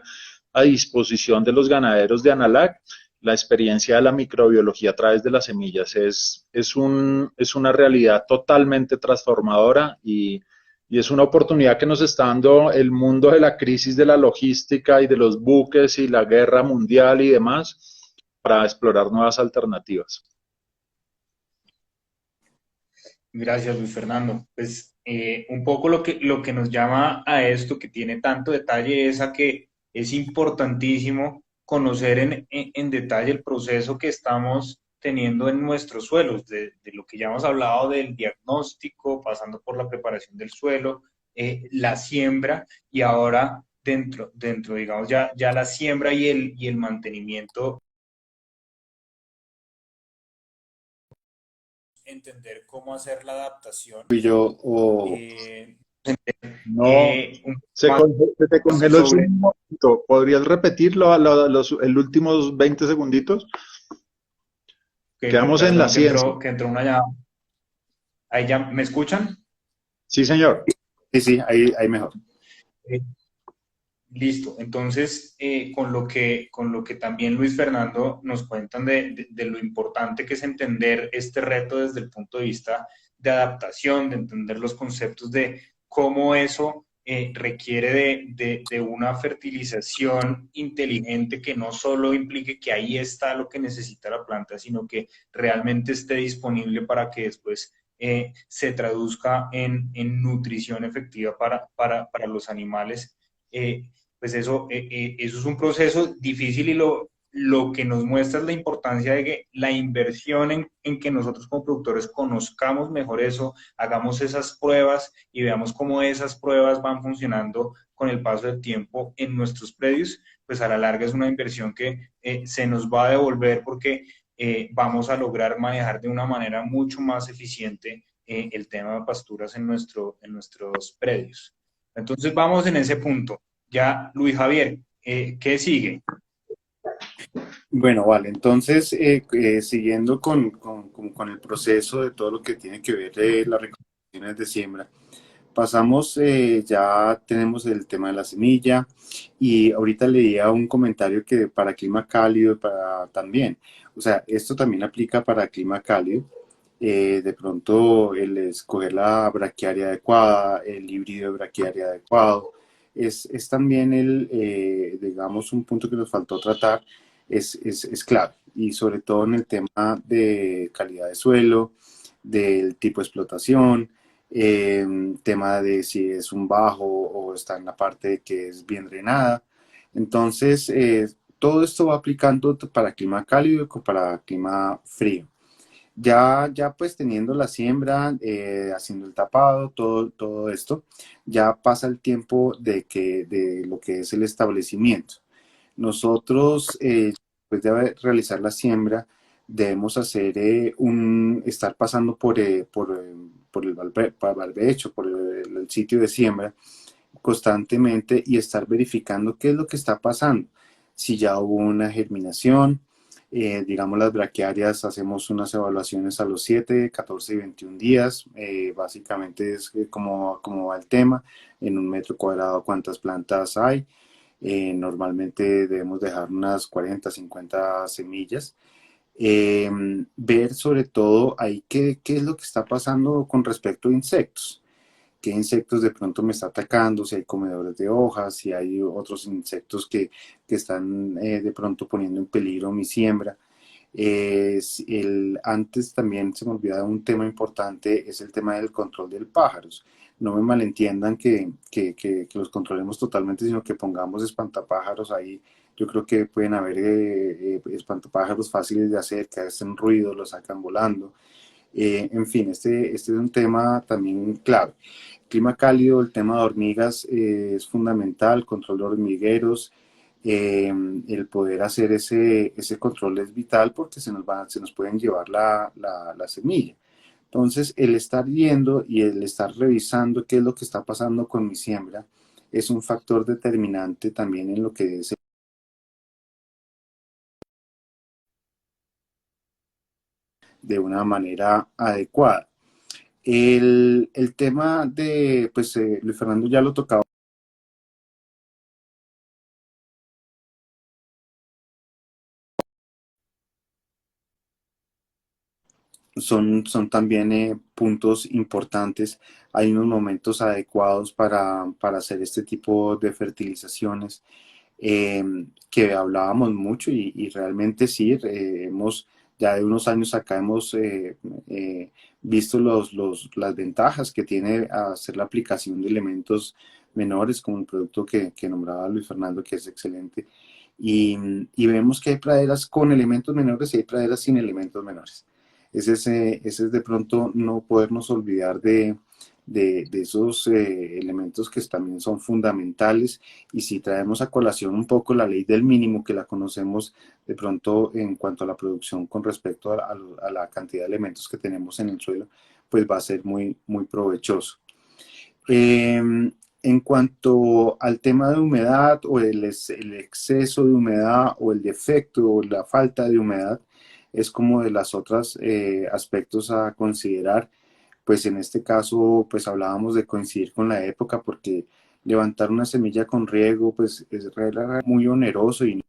a disposición de los ganaderos de Analac la experiencia de la microbiología a través de las semillas. Es una realidad totalmente transformadora, y es una oportunidad que nos está dando el mundo de la crisis de la logística y de los buques y la guerra mundial y demás para explorar nuevas alternativas. Gracias, Luis Fernando. Pues un poco lo que nos llama a esto, que tiene tanto detalle, es a que es importantísimo conocer en detalle el proceso que estamos teniendo en nuestros suelos, de lo que ya hemos hablado del diagnóstico, pasando por la preparación del suelo, la siembra y ahora digamos, ya la siembra y el mantenimiento, entender cómo hacer la adaptación. Y yo, o Eh, No, un se, más se te congeló el Zoom sobre un momento. ¿Podrías repetirlo el últimos 20 segunditos? Quedamos en la perdón, ciencia. que entró una llamada. Ahí ya, ¿me escuchan? Sí, señor. sí, sí, ahí mejor. Eh, Listo. Entonces, con lo que también Luis Fernando nos cuentan de lo importante que es entender este reto desde el punto de vista de adaptación, de entender los conceptos de cómo eso requiere de una fertilización inteligente que no solo implique que ahí está lo que necesita la planta, sino que realmente esté disponible para que después se traduzca en nutrición efectiva para los animales. Pues eso es un proceso difícil, y lo que nos muestra es la importancia de que la inversión en que nosotros como productores conozcamos mejor eso, hagamos esas pruebas y veamos cómo esas pruebas van funcionando con el paso del tiempo en nuestros predios, pues a la larga es una inversión que se nos va a devolver, porque vamos a lograr manejar de una manera mucho más eficiente el tema de pasturas en nuestros predios. Entonces vamos en ese punto. Ya, Luis Javier, ¿qué sigue? Bueno, vale, entonces, siguiendo con el proceso de todo lo que tiene que ver las recomendaciones de siembra, pasamos, ya tenemos el tema de la semilla, y ahorita leía un comentario que para clima cálido, para también, o sea, esto también aplica para clima cálido. De pronto el escoger la braquiaria adecuada, el híbrido de braquiaria adecuado, es también digamos, un punto que nos faltó tratar, es clave, y sobre todo en el tema de calidad de suelo, del tipo de explotación, tema de si es un bajo o está en la parte que es bien drenada. Entonces, todo esto va aplicando para clima cálido y para clima frío. Ya pues teniendo la siembra, haciendo el tapado, todo esto, ya pasa el tiempo de lo que es el establecimiento. Nosotros, después de realizar la siembra, debemos hacer estar pasando por el barbecho, por el sitio de siembra constantemente, y estar verificando qué es lo que está pasando. Si ya hubo una germinación, digamos las braquiarias, hacemos unas evaluaciones a los 7, 14 y 21 días. Básicamente es cómo va el tema, en un metro cuadrado cuántas plantas hay. Normalmente debemos dejar unas 40, 50 semillas. Eh, Ver sobre todo ahí qué es lo que está pasando con respecto a insectos, qué insectos de pronto me está atacando, si hay comedores de hojas, si hay otros insectos que están de pronto poniendo en peligro mi siembra. Antes también se me olvidaba un tema importante, es el tema del control de pájaros. No me malentiendan que los controlemos totalmente, sino que pongamos espantapájaros ahí. Yo creo que pueden haber espantapájaros fáciles de hacer, que hacen ruido, los sacan volando. En fin, este es un tema también clave. Clima cálido, el tema de hormigas es fundamental, control de hormigueros, el poder hacer ese control es vital porque se nos pueden llevar la semilla. Entonces, el estar yendo y el estar revisando qué es lo que está pasando con mi siembra es un factor determinante también en lo que es de una manera adecuada. El tema de, pues Luis Fernando ya lo tocaba, son también puntos importantes. Hay unos momentos adecuados para hacer este tipo de fertilizaciones eh, que hablábamos mucho y realmente sí, ya de unos años acá hemos visto las ventajas que tiene hacer la aplicación de elementos menores como el producto que nombraba Luis Fernando, que es excelente. Y, y vemos que hay praderas con elementos menores y hay praderas sin elementos menores. Ese es de pronto no podernos olvidar de esos elementos que también son fundamentales. Y si traemos a colación un poco la ley del mínimo, que la conocemos de pronto en cuanto a la producción con respecto a la cantidad de elementos que tenemos en el suelo, pues va a ser muy, muy provechoso. En cuanto al tema de humedad o el exceso de humedad o el defecto o la falta de humedad, es como de las otras aspectos a considerar. Pues en este caso, pues hablábamos de coincidir con la época porque levantar una semilla con riego, pues es muy oneroso y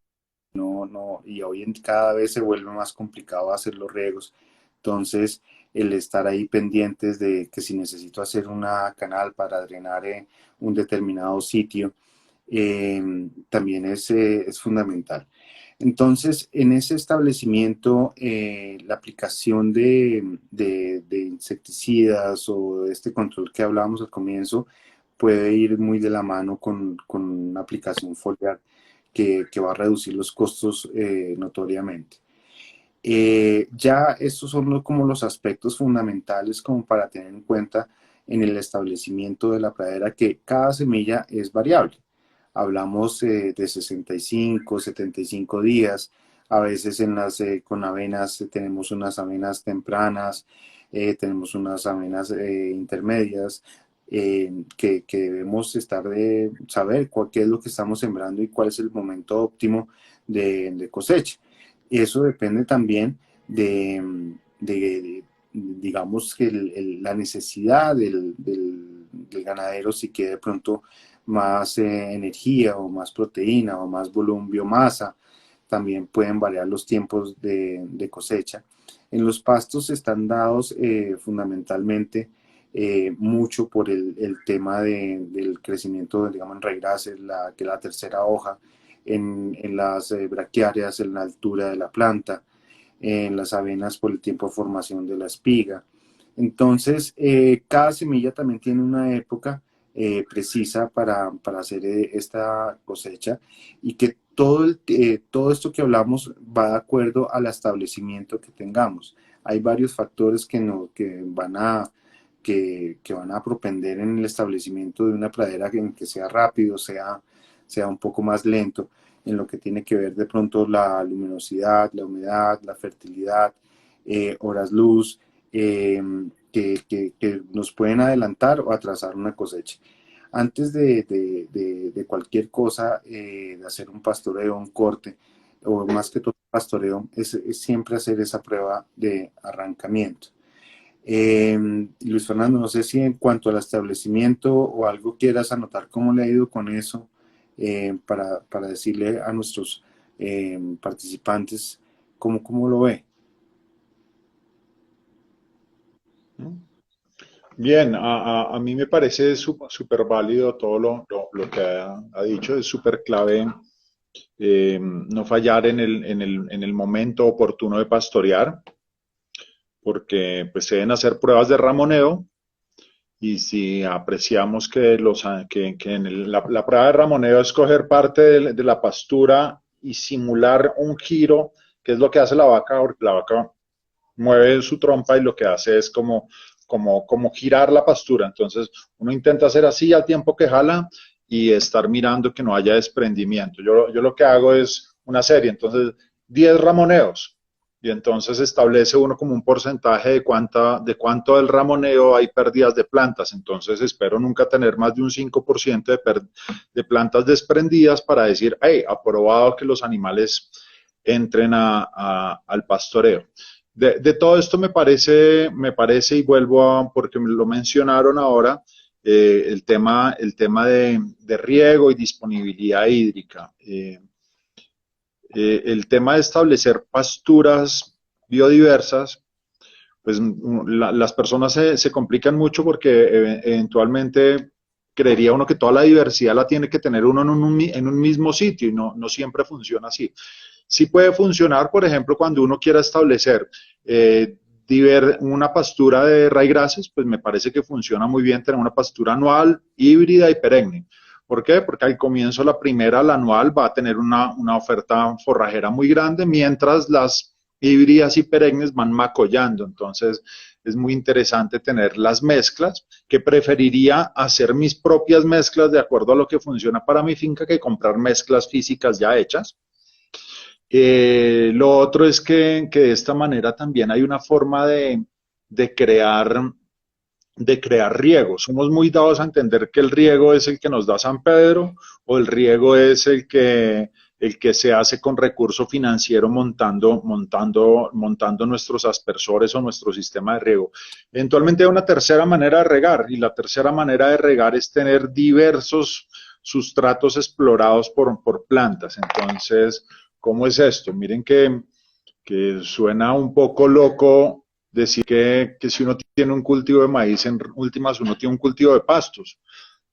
y hoy en cada vez se vuelve más complicado hacer los riegos. Entonces, el estar ahí pendientes de que si necesito hacer una canal para drenar un determinado sitio, también es fundamental. Entonces, en ese establecimiento, la aplicación de insecticidas o de este control que hablábamos al comienzo puede ir muy de la mano con una aplicación foliar que va a reducir los costos notoriamente. Ya estos son como los aspectos fundamentales como para tener en cuenta en el establecimiento de la pradera, que cada semilla es variable. Hablamos de 65, 75 días. A veces con avenas tenemos unas avenas tempranas, tenemos unas avenas intermedias, que debemos saber qué es lo que estamos sembrando y cuál es el momento óptimo de cosecha. Y eso depende también de digamos, que la necesidad del ganadero, si quiere de pronto más energía o más proteína o más volumen biomasa. También pueden variar los tiempos de cosecha. En los pastos están dados fundamentalmente mucho por el tema del crecimiento, digamos, en raíces, que la tercera hoja, en las braquiáreas, en la altura de la planta, en las avenas por el tiempo de formación de la espiga. Entonces, cada semilla también tiene una época precisa para hacer esta cosecha y que todo esto que hablamos va de acuerdo al establecimiento que tengamos. Hay varios factores que van a propender en el establecimiento de una pradera en que sea rápido, sea un poco más lento, en lo que tiene que ver de pronto la luminosidad, la humedad, la fertilidad, horas luz, que nos pueden adelantar o atrasar una cosecha. Antes de cualquier cosa, de hacer un pastoreo, un corte, o más que todo pastoreo, es siempre hacer esa prueba de arrancamiento. Luis Fernando, no sé si en cuanto al establecimiento o algo quieras anotar cómo le ha ido con eso, para decirle a nuestros participantes cómo lo ve. Bien, a mí me parece súper válido todo lo que ha dicho, es súper clave no fallar en el momento oportuno de pastorear, porque pues se deben hacer pruebas de ramoneo y si apreciamos que la prueba de ramoneo es coger parte de la pastura y simular un giro, que es lo que hace la vaca, porque la vaca mueve su trompa y lo que hace es como girar la pastura. Entonces, uno intenta hacer así al tiempo que jala y estar mirando que no haya desprendimiento. Yo lo que hago es una serie, entonces 10 ramoneos. Y entonces establece uno como un porcentaje de cuánto del ramoneo hay pérdidas de plantas. Entonces espero nunca tener más de un 5% de plantas desprendidas para decir, hey, aprobado que los animales entren al pastoreo. De todo esto me parece y vuelvo a, porque me lo mencionaron ahora, el tema de riego y disponibilidad hídrica. El tema de establecer pasturas biodiversas, pues las personas se complican mucho porque eventualmente creería uno que toda la diversidad la tiene que tener uno en un mismo sitio y no siempre funciona así. Sí puede funcionar, por ejemplo, cuando uno quiera establecer una pastura de raigrases, pues me parece que funciona muy bien tener una pastura anual, híbrida y perenne. ¿Por qué? Porque al comienzo la primera, la anual, va a tener una oferta forrajera muy grande, mientras las híbridas y perennes van macollando. Entonces, es muy interesante tener las mezclas, que preferiría hacer mis propias mezclas de acuerdo a lo que funciona para mi finca que comprar mezclas físicas ya hechas. Lo otro es que de esta manera también hay una forma de crear, de crear riego. Somos muy dados a entender que el riego es el que nos da San Pedro o el riego es el que se hace con recurso financiero montando nuestros aspersores o nuestro sistema de riego. Eventualmente hay una tercera manera de regar y la tercera manera de regar es tener diversos sustratos explorados por plantas. Entonces, ¿cómo es esto? Miren que suena un poco loco decir que si uno tiene un cultivo de maíz, en últimas uno tiene un cultivo de pastos.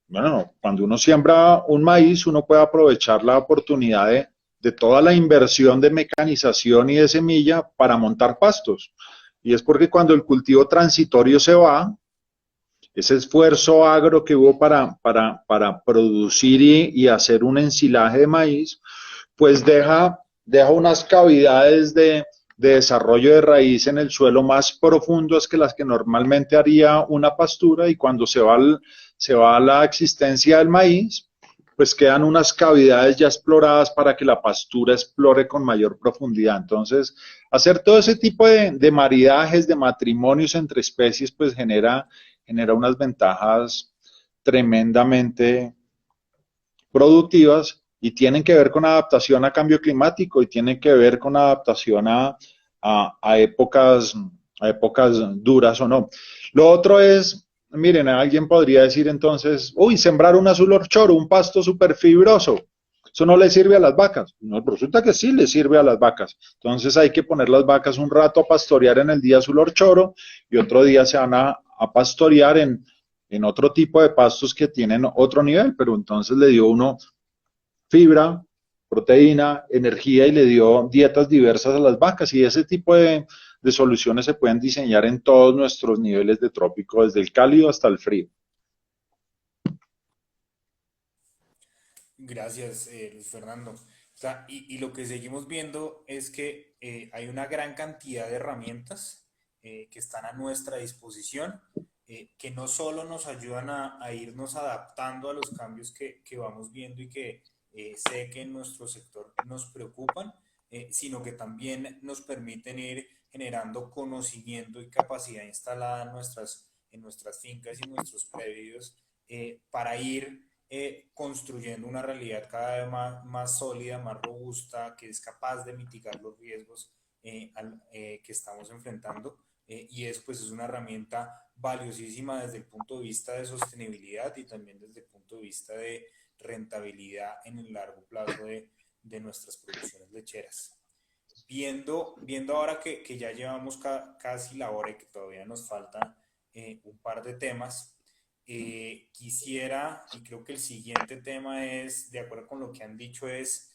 Bueno, no, cuando uno siembra un maíz, uno puede aprovechar la oportunidad de toda la inversión de mecanización y de semilla para montar pastos. Y es porque cuando el cultivo transitorio se va, ese esfuerzo agro que hubo para producir y hacer un ensilaje de maíz, pues deja unas cavidades de desarrollo de raíz en el suelo más profundas que las que normalmente haría una pastura y cuando se va a la existencia del maíz, pues quedan unas cavidades ya exploradas para que la pastura explore con mayor profundidad. Entonces, hacer todo ese tipo de maridajes, de matrimonios entre especies, pues genera unas ventajas tremendamente productivas y tienen que ver con adaptación a cambio climático y tienen que ver con adaptación a a épocas duras o no. Lo otro es, miren, alguien podría decir entonces, uy, sembrar un azul orchoro, un pasto súper fibroso, eso no le sirve a las vacas. No, resulta que sí le sirve a las vacas. Entonces hay que poner las vacas un rato a pastorear en el día azul orchoro y otro día se van a pastorear en otro tipo de pastos que tienen otro nivel, pero entonces le dio uno fibra, proteína, energía y le dio dietas diversas a las vacas y ese tipo de soluciones se pueden diseñar en todos nuestros niveles de trópico, desde el cálido hasta el frío. Gracias, Luis Fernando. O sea, y lo que seguimos viendo es que hay una gran cantidad de herramientas que están a nuestra disposición, que no solo nos ayudan a irnos adaptando a los cambios que vamos viendo y que sé que en nuestro sector nos preocupan, sino que también nos permiten ir generando conocimiento y capacidad instalada en nuestras fincas y en nuestros predios para ir construyendo una realidad cada vez más sólida, más robusta, que es capaz de mitigar los riesgos que estamos enfrentando. Y eso pues es una herramienta valiosísima desde el punto de vista de sostenibilidad y también desde el punto de vista de rentabilidad en el largo plazo de nuestras producciones lecheras. Viendo ahora que ya llevamos casi la hora y que todavía nos falta un par de temas. Quisiera, y creo que el siguiente tema es, de acuerdo con lo que han dicho, es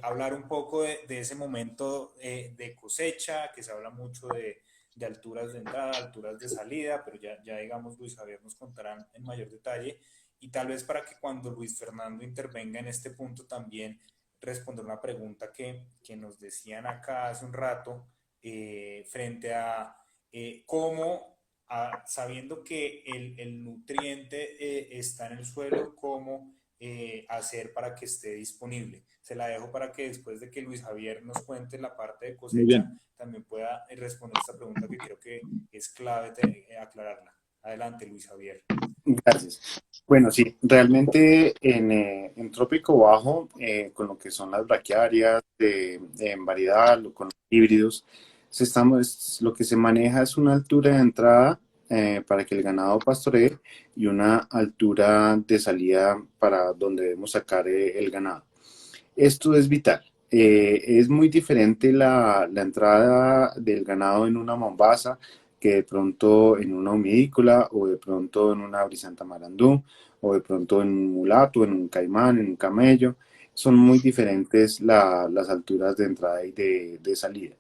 hablar un poco de ese momento de cosecha, que se habla mucho de alturas de entrada, alturas de salida, pero ya digamos Luis Javier nos contará en mayor detalle, y tal vez para que cuando Luis Fernando intervenga en este punto también responder una pregunta que nos decían acá hace un rato, frente a cómo, sabiendo que el nutriente está en el suelo, cómo hacer para que esté disponible. Se la dejo para que después de que Luis Javier nos cuente la parte de Muy cosecha, bien. también pueda responder esta pregunta que creo que es clave aclararla. Adelante, Luis Javier. Gracias. Bueno, sí, realmente en trópico bajo, con lo que son las braquiarias en variedad, con los híbridos, lo que se maneja es una altura de entrada para que el ganado pastoree y una altura de salida para donde debemos sacar el ganado. Esto es vital. Es muy diferente la entrada del ganado en una mombasa que de pronto en una humidícola o de pronto en una brisanta marandú o de pronto en un mulato, en un caimán, en un camello. Son muy diferentes las alturas de entrada y de salida.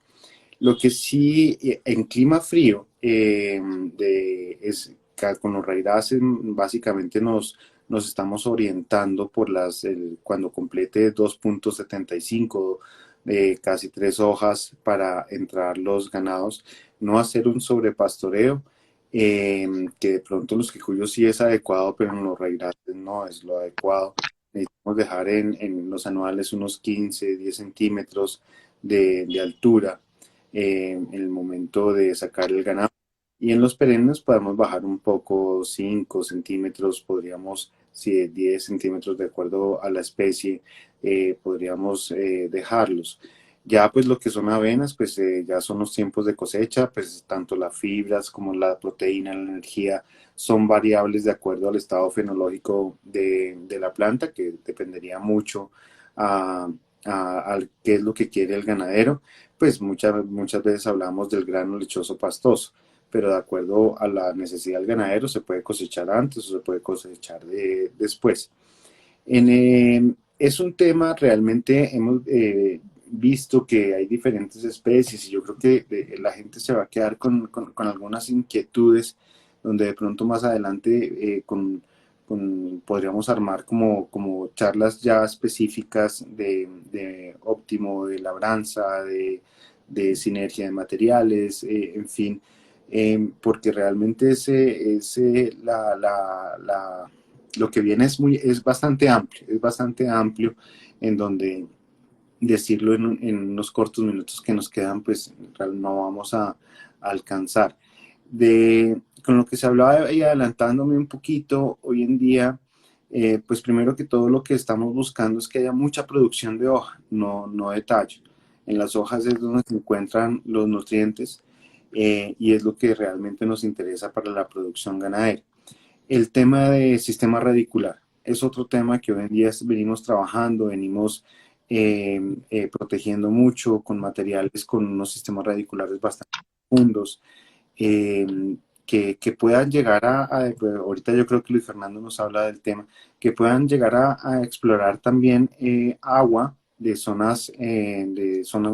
Lo que sí, en clima frío, es que con los raíces básicamente nos estamos orientando por cuando complete 2,75, casi 3 hojas para entrar los ganados, no hacer un sobrepastoreo, que de pronto los quijuyos sí es adecuado, pero en los raíces no es lo adecuado. Necesitamos dejar en los anuales unos 15, 10 centímetros de altura en el momento de sacar el ganado. Y en los perennes podemos bajar un poco, 5 centímetros, podríamos, si 10 centímetros de acuerdo a la especie, podríamos dejarlos. Ya pues lo que son avenas, pues ya son los tiempos de cosecha, pues tanto las fibras como la proteína, la energía son variables de acuerdo al estado fenológico de la planta, que dependería mucho a, a qué es lo que quiere el ganadero. Pues muchas veces hablamos del grano lechoso pastoso, pero de acuerdo a la necesidad del ganadero se puede cosechar antes o se puede cosechar después. Es un tema, realmente hemos visto que hay diferentes especies y yo creo que la gente se va a quedar con algunas inquietudes donde de pronto más adelante podríamos armar como charlas ya específicas de óptimo, de labranza, de sinergia de materiales, en fin, porque realmente lo que viene es bastante amplio en donde decirlo en unos cortos minutos que nos quedan, pues no vamos a alcanzar. Con lo que se hablaba y adelantándome un poquito, hoy en día, pues primero que todo lo que estamos buscando es que haya mucha producción de hoja, no de tallo. En las hojas es donde se encuentran los nutrientes y es lo que realmente nos interesa para la producción ganadera. El tema de sistema radicular es otro tema que hoy en día venimos trabajando, venimos protegiendo mucho con materiales con unos sistemas radiculares bastante profundos, eh, que puedan llegar pues, ahorita yo creo que Luis Fernando nos habla del tema, que puedan llegar a explorar también agua de zonas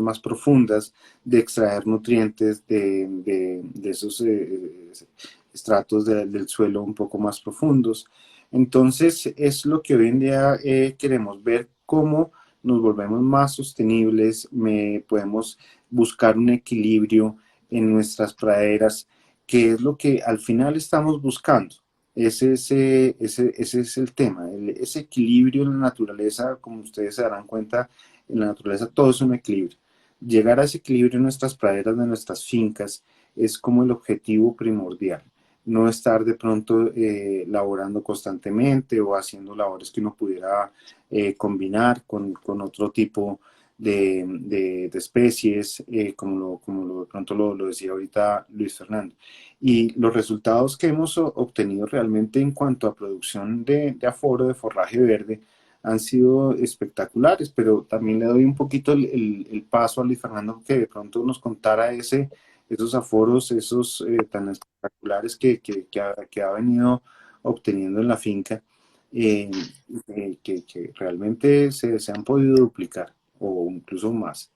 más profundas, de extraer nutrientes de esos estratos del suelo un poco más profundos. Entonces es lo que hoy en día queremos ver cómo nos volvemos más sostenibles, podemos buscar un equilibrio en nuestras praderas, que es lo que al final estamos buscando. Ese es el tema, ese equilibrio en la naturaleza, como ustedes se darán cuenta, en la naturaleza todo es un equilibrio. Llegar a ese equilibrio en nuestras praderas, de nuestras fincas, es como el objetivo primordial. No estar de pronto laborando constantemente o haciendo labores que uno pudiera combinar con otro tipo de especies, de pronto lo decía ahorita Luis Fernando. Y los resultados que hemos obtenido realmente en cuanto a producción de aforo, de forraje verde, han sido espectaculares, pero también le doy un poquito el paso a Luis Fernando que de pronto nos contara esos aforos, esos tan espectaculares que ha venido obteniendo en la finca, eh, que realmente se han podido duplicar o incluso más.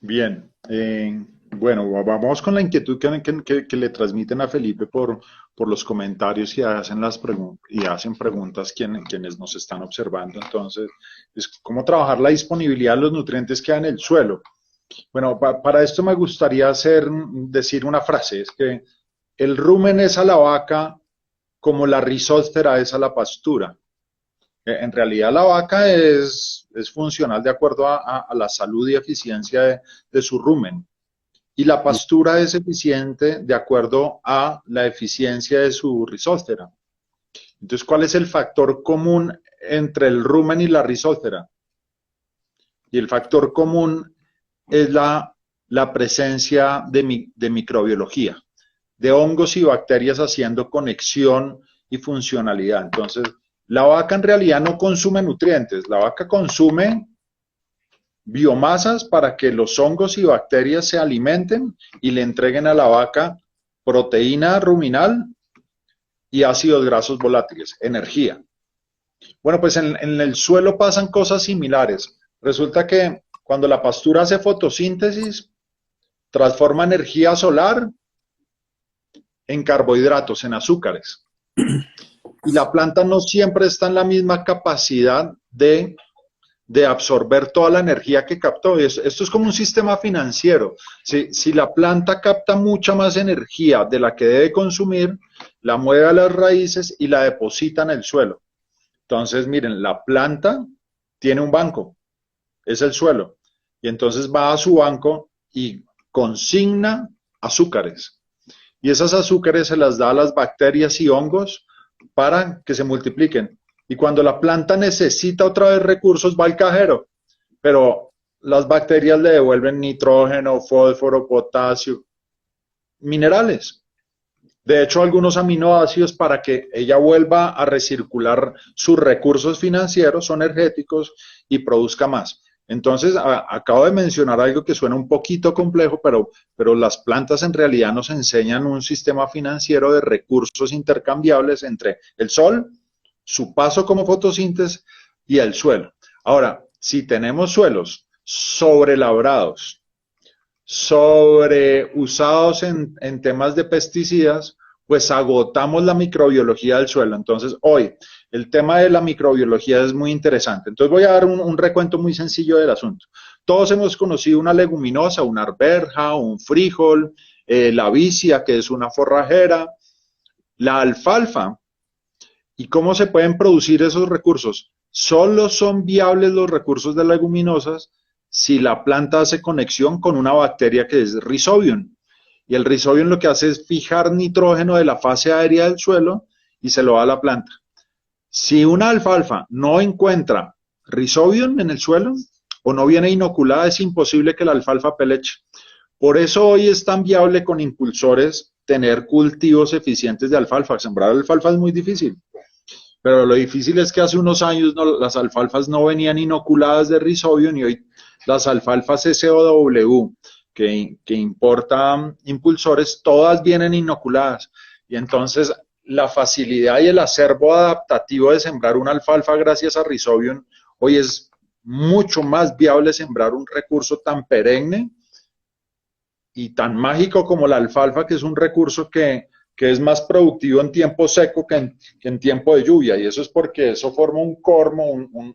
Bien, bueno, vamos con la inquietud que le transmiten a Felipe por los comentarios y hacen y hacen preguntas quienes nos están observando. Entonces, es cómo trabajar la disponibilidad de los nutrientes que hay en el suelo. Bueno, para esto me gustaría decir una frase, es que el rumen es a la vaca como la rizósfera es a la pastura. En realidad la vaca es funcional de acuerdo a la salud y eficiencia de su rumen. Y la pastura es eficiente de acuerdo a la eficiencia de su rizósfera. Entonces, ¿cuál es el factor común entre el rumen y la rizósfera? Y el factor común es la presencia de microbiología, de hongos y bacterias haciendo conexión y funcionalidad. Entonces, la vaca en realidad no consume nutrientes, la vaca consume biomasas para que los hongos y bacterias se alimenten y le entreguen a la vaca proteína ruminal y ácidos grasos volátiles, energía. Bueno, pues en el suelo pasan cosas similares. Resulta que cuando la pastura hace fotosíntesis, transforma energía solar en carbohidratos, en azúcares. Y la planta no siempre está en la misma capacidad de absorber toda la energía que captó. Esto es como un sistema financiero. Si la planta capta mucha más energía de la que debe consumir, la mueve a las raíces y la deposita en el suelo. Entonces, miren, la planta tiene un banco, es el suelo. Y entonces va a su banco y consigna azúcares. Y esas azúcares se las da a las bacterias y hongos para que se multipliquen. Y cuando la planta necesita otra vez recursos, va al cajero. Pero las bacterias le devuelven nitrógeno, fósforo, potasio, minerales. De hecho, algunos aminoácidos para que ella vuelva a recircular sus recursos financieros o energéticos y produzca más. Entonces, acabo de mencionar algo que suena un poquito complejo, pero las plantas en realidad nos enseñan un sistema financiero de recursos intercambiables entre el sol, su paso como fotosíntesis y el suelo. Ahora, si tenemos suelos sobrelabrados, sobreusados en temas de pesticidas, pues agotamos la microbiología del suelo. Entonces, hoy, el tema de la microbiología es muy interesante. Entonces, voy a dar un recuento muy sencillo del asunto. Todos hemos conocido una leguminosa, una arveja, un frijol, la vicia, que es una forrajera, la alfalfa. ¿Y cómo se pueden producir esos recursos? Solo son viables los recursos de leguminosas si la planta hace conexión con una bacteria que es Rhizobium. Y el Rhizobium lo que hace es fijar nitrógeno de la fase aérea del suelo y se lo da a la planta. Si una alfalfa no encuentra Rhizobium en el suelo o no viene inoculada, es imposible que la alfalfa peleche. Por eso hoy es tan viable con impulsores tener cultivos eficientes de alfalfa. Sembrar alfalfa es muy difícil. Pero lo difícil es que hace unos años las alfalfas no venían inoculadas de Rhizobium y hoy las alfalfas SOW que importan impulsores, todas vienen inoculadas. Y entonces la facilidad y el acervo adaptativo de sembrar una alfalfa gracias a Rhizobium hoy es mucho más viable sembrar un recurso tan perenne y tan mágico como la alfalfa, que es un recurso que es más productivo en tiempo seco que en tiempo de lluvia, y eso es porque eso forma un cormo,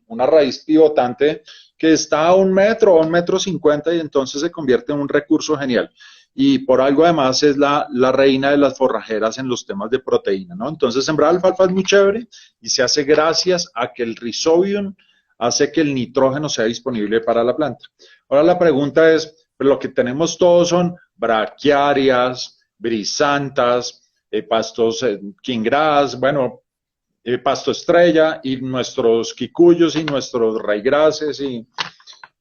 una raíz pivotante que está a 1 metro o 1,50 m y entonces se convierte en un recurso genial. Y por algo además es la reina de las forrajeras en los temas de proteína, ¿no? Entonces sembrar alfalfa es muy chévere y se hace gracias a que el Rhizobium hace que el nitrógeno sea disponible para la planta. Ahora la pregunta es, pues lo que tenemos todos son braquiarias, brisantas, pastos quingras, bueno, pasto estrella y nuestros quicuyos y nuestros raigrases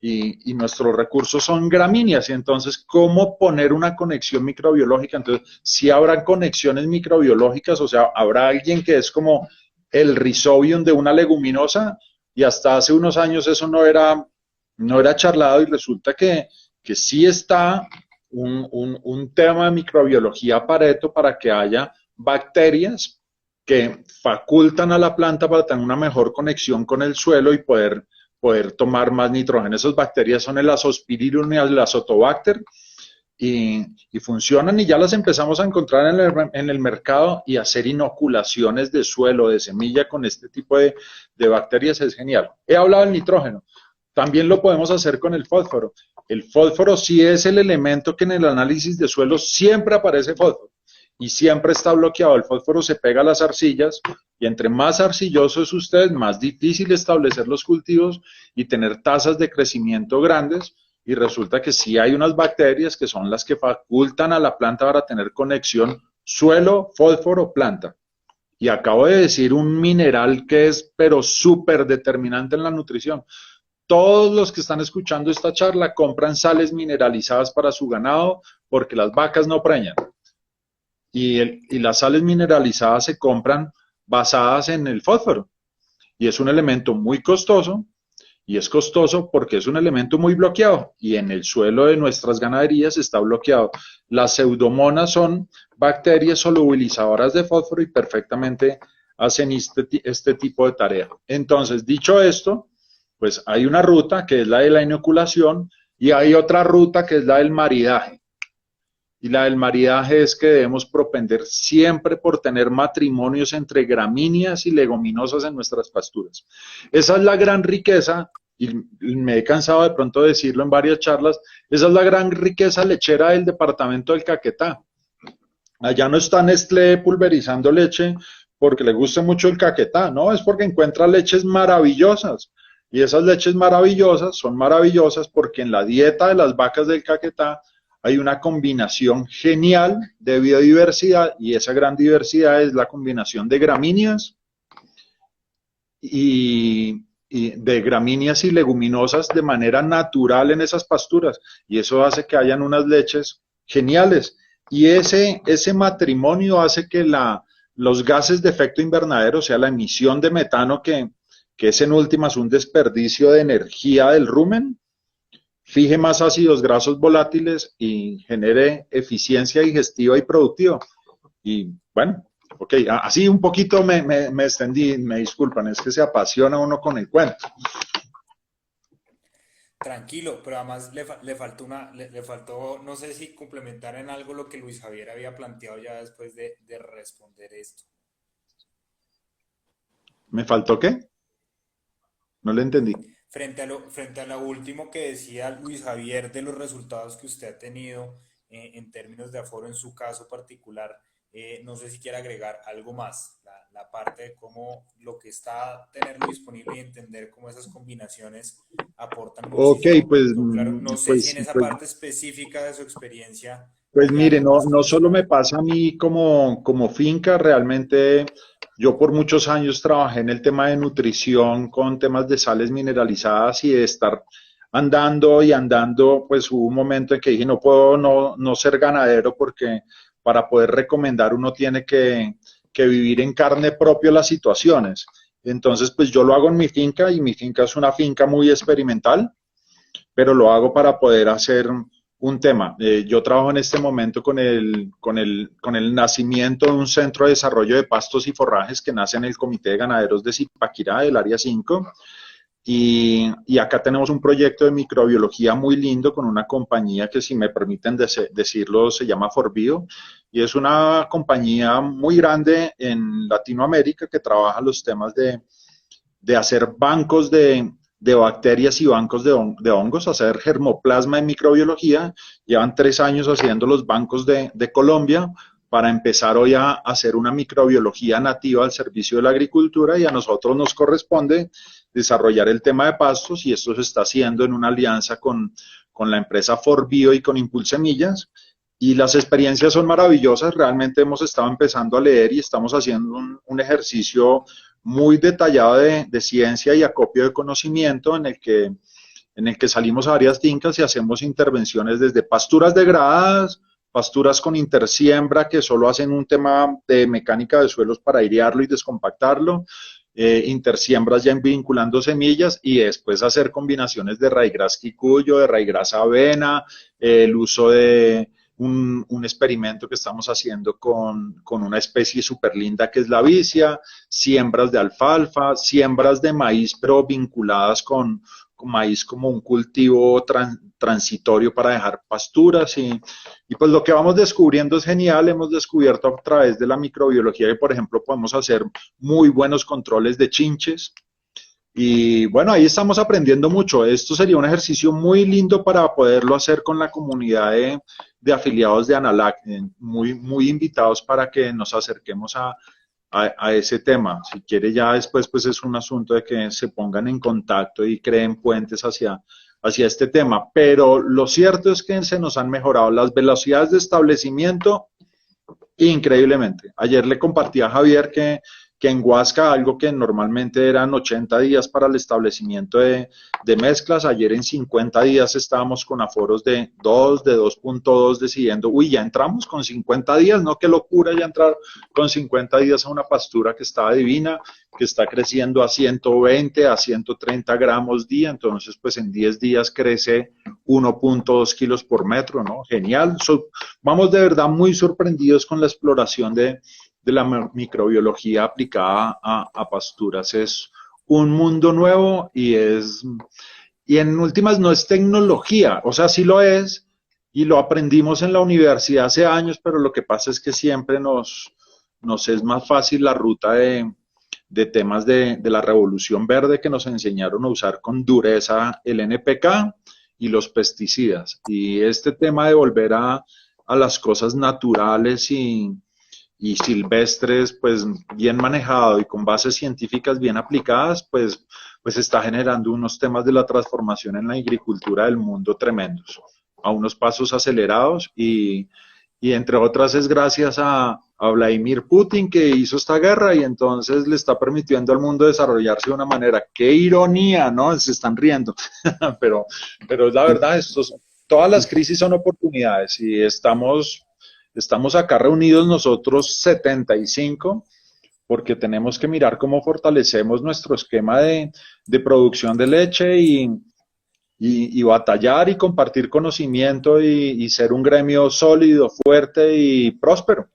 y nuestros recursos son gramíneas. Y entonces, ¿cómo poner una conexión microbiológica? Entonces, si habrá conexiones microbiológicas, o sea, habrá alguien que es como el Rhizobium de una leguminosa y hasta hace unos años eso no era no era charlado y resulta que sí está un tema de microbiología Pareto para que haya bacterias que facultan a la planta para tener una mejor conexión con el suelo y poder tomar más nitrógeno. Esas bacterias son el Azospirillum y el Azotobacter y funcionan y ya las empezamos a encontrar en el mercado y hacer inoculaciones de suelo, de semilla con este tipo de bacterias es genial. He hablado del nitrógeno. También lo podemos hacer con el fósforo. El fósforo sí es el elemento que en el análisis de suelos siempre aparece fósforo y siempre está bloqueado. El fósforo se pega a las arcillas y entre más arcilloso es usted, más difícil establecer los cultivos y tener tasas de crecimiento grandes. Y resulta que sí hay unas bacterias que son las que facultan a la planta para tener conexión suelo, fósforo, planta. Y acabo de decir un mineral que es pero súper determinante en la nutrición. Todos los que están escuchando esta charla compran sales mineralizadas para su ganado porque las vacas no preñan. Y las sales mineralizadas se compran basadas en el fósforo. Y es un elemento muy costoso, y es costoso porque es un elemento muy bloqueado, y en el suelo de nuestras ganaderías está bloqueado. Las pseudomonas son bacterias solubilizadoras de fósforo y perfectamente hacen este tipo de tarea. Entonces, dicho esto, pues hay una ruta que es la de la inoculación y hay otra ruta que es la del maridaje. Y la del maridaje es que debemos propender siempre por tener matrimonios entre gramíneas y leguminosas en nuestras pasturas. Esa es la gran riqueza, y me he cansado de pronto de decirlo en varias charlas, esa es la gran riqueza lechera del departamento del Caquetá. Allá no está Nestlé pulverizando leche porque le guste mucho el Caquetá, no, es porque encuentra leches maravillosas. Y esas leches maravillosas son maravillosas porque en la dieta de las vacas del Caquetá hay una combinación genial de biodiversidad y esa gran diversidad es la combinación de gramíneas y de gramíneas y leguminosas de manera natural en esas pasturas y eso hace que hayan unas leches geniales y ese matrimonio hace que los gases de efecto invernadero, o sea, la emisión de metano que es en últimas un desperdicio de energía del rumen, fije más ácidos grasos volátiles y genere eficiencia digestiva y productiva. Y bueno, ok, así un poquito me extendí, me disculpan, es que se apasiona uno con el cuento. Tranquilo, pero además le faltó le faltó, no sé si complementar en algo lo que Luis Javier había planteado ya después de responder esto. ¿Me faltó qué? No le entendí. Frente a lo último que decía Luis Javier de los resultados que usted ha tenido en términos de aforo en su caso particular, no sé si quiere agregar algo más, la parte de cómo lo que está tenerlo disponible y entender cómo esas combinaciones aportan Ok, muchísimo. pues, Pero claro, no sé si en esa parte específica de su experiencia pues hay mire, algo más que no solo me agregar. pasa a mí como finca, realmente yo por muchos años trabajé en el tema de nutrición con temas de sales mineralizadas y de estar andando y andando, pues hubo un momento en que dije no puedo no ser ganadero porque para poder recomendar uno tiene que vivir en carne propia las situaciones. Entonces, pues yo lo hago en mi finca y mi finca es una finca muy experimental pero lo hago para poder hacer un tema. Yo trabajo en este momento con el nacimiento de un centro de desarrollo de pastos y forrajes que nace en el Comité de Ganaderos de Zipaquirá, del Área 5, y acá tenemos un proyecto de microbiología muy lindo con una compañía que, si me permiten decirlo, se llama Forbio, y es una compañía muy grande en Latinoamérica que trabaja los temas de hacer bancos de bacterias y bancos de hongos, hacer germoplasma en microbiología. Llevan 3 años haciendo los bancos de Colombia para empezar hoy a hacer una microbiología nativa al servicio de la agricultura y a nosotros nos corresponde desarrollar el tema de pastos y esto se está haciendo en una alianza con la empresa Forbio y con Impulsemillas y las experiencias son maravillosas, realmente hemos estado empezando a leer y estamos haciendo un ejercicio muy detallado de ciencia y acopio de conocimiento en el que salimos a varias fincas y hacemos intervenciones desde pasturas degradadas, pasturas con intersiembra que solo hacen un tema de mecánica de suelos para airearlo y descompactarlo, intersiembras ya vinculando semillas y después hacer combinaciones de raigrás quicuyo, de raigrás avena, el uso de un experimento que estamos haciendo con una especie súper linda que es la vicia, siembras de alfalfa, siembras de maíz, pero vinculadas con maíz como un cultivo transitorio para dejar pasturas y pues lo que vamos descubriendo es genial. Hemos descubierto a través de la microbiología que, por ejemplo, podemos hacer muy buenos controles de chinches. Y bueno, ahí estamos aprendiendo mucho. Esto sería un ejercicio muy lindo para poderlo hacer con la comunidad de afiliados de Analac. Muy, muy invitados para que nos acerquemos a ese tema. Si quiere ya después, pues es un asunto de que se pongan en contacto y creen puentes hacia este tema. Pero lo cierto es que se nos han mejorado las velocidades de establecimiento increíblemente. Ayer le compartí a Javier que en Huasca algo que normalmente eran 80 días para el establecimiento de mezclas, ayer en 50 días estábamos con aforos de 2, de 2.2, decidiendo, uy, ya entramos con 50 días, no, qué locura ya entrar con 50 días a una pastura que estaba divina, que está creciendo a 120, a 130 gramos día, entonces pues en 10 días crece 1.2 kilos por metro, ¿no? Genial. Vamos de verdad muy sorprendidos con la exploración de la microbiología aplicada a pasturas. Es un mundo nuevo y en últimas no es tecnología, o sea, sí lo es y lo aprendimos en la universidad hace años, pero lo que pasa es que siempre nos es más fácil la ruta de temas de la revolución verde que nos enseñaron a usar con dureza el NPK y los pesticidas. Y este tema de volver a las cosas naturales y silvestres, pues bien manejado y con bases científicas bien aplicadas, pues está generando unos temas de la transformación en la agricultura del mundo tremendos, a unos pasos acelerados y entre otras es gracias a Vladimir Putin que hizo esta guerra y entonces le está permitiendo al mundo desarrollarse de una manera. Qué ironía, ¿no? Se están riendo, pero, pero es la verdad, todas las crisis son oportunidades y estamos acá reunidos nosotros 75 porque tenemos que mirar cómo fortalecemos nuestro esquema de producción de leche y batallar y compartir conocimiento y ser un gremio sólido, fuerte y próspero.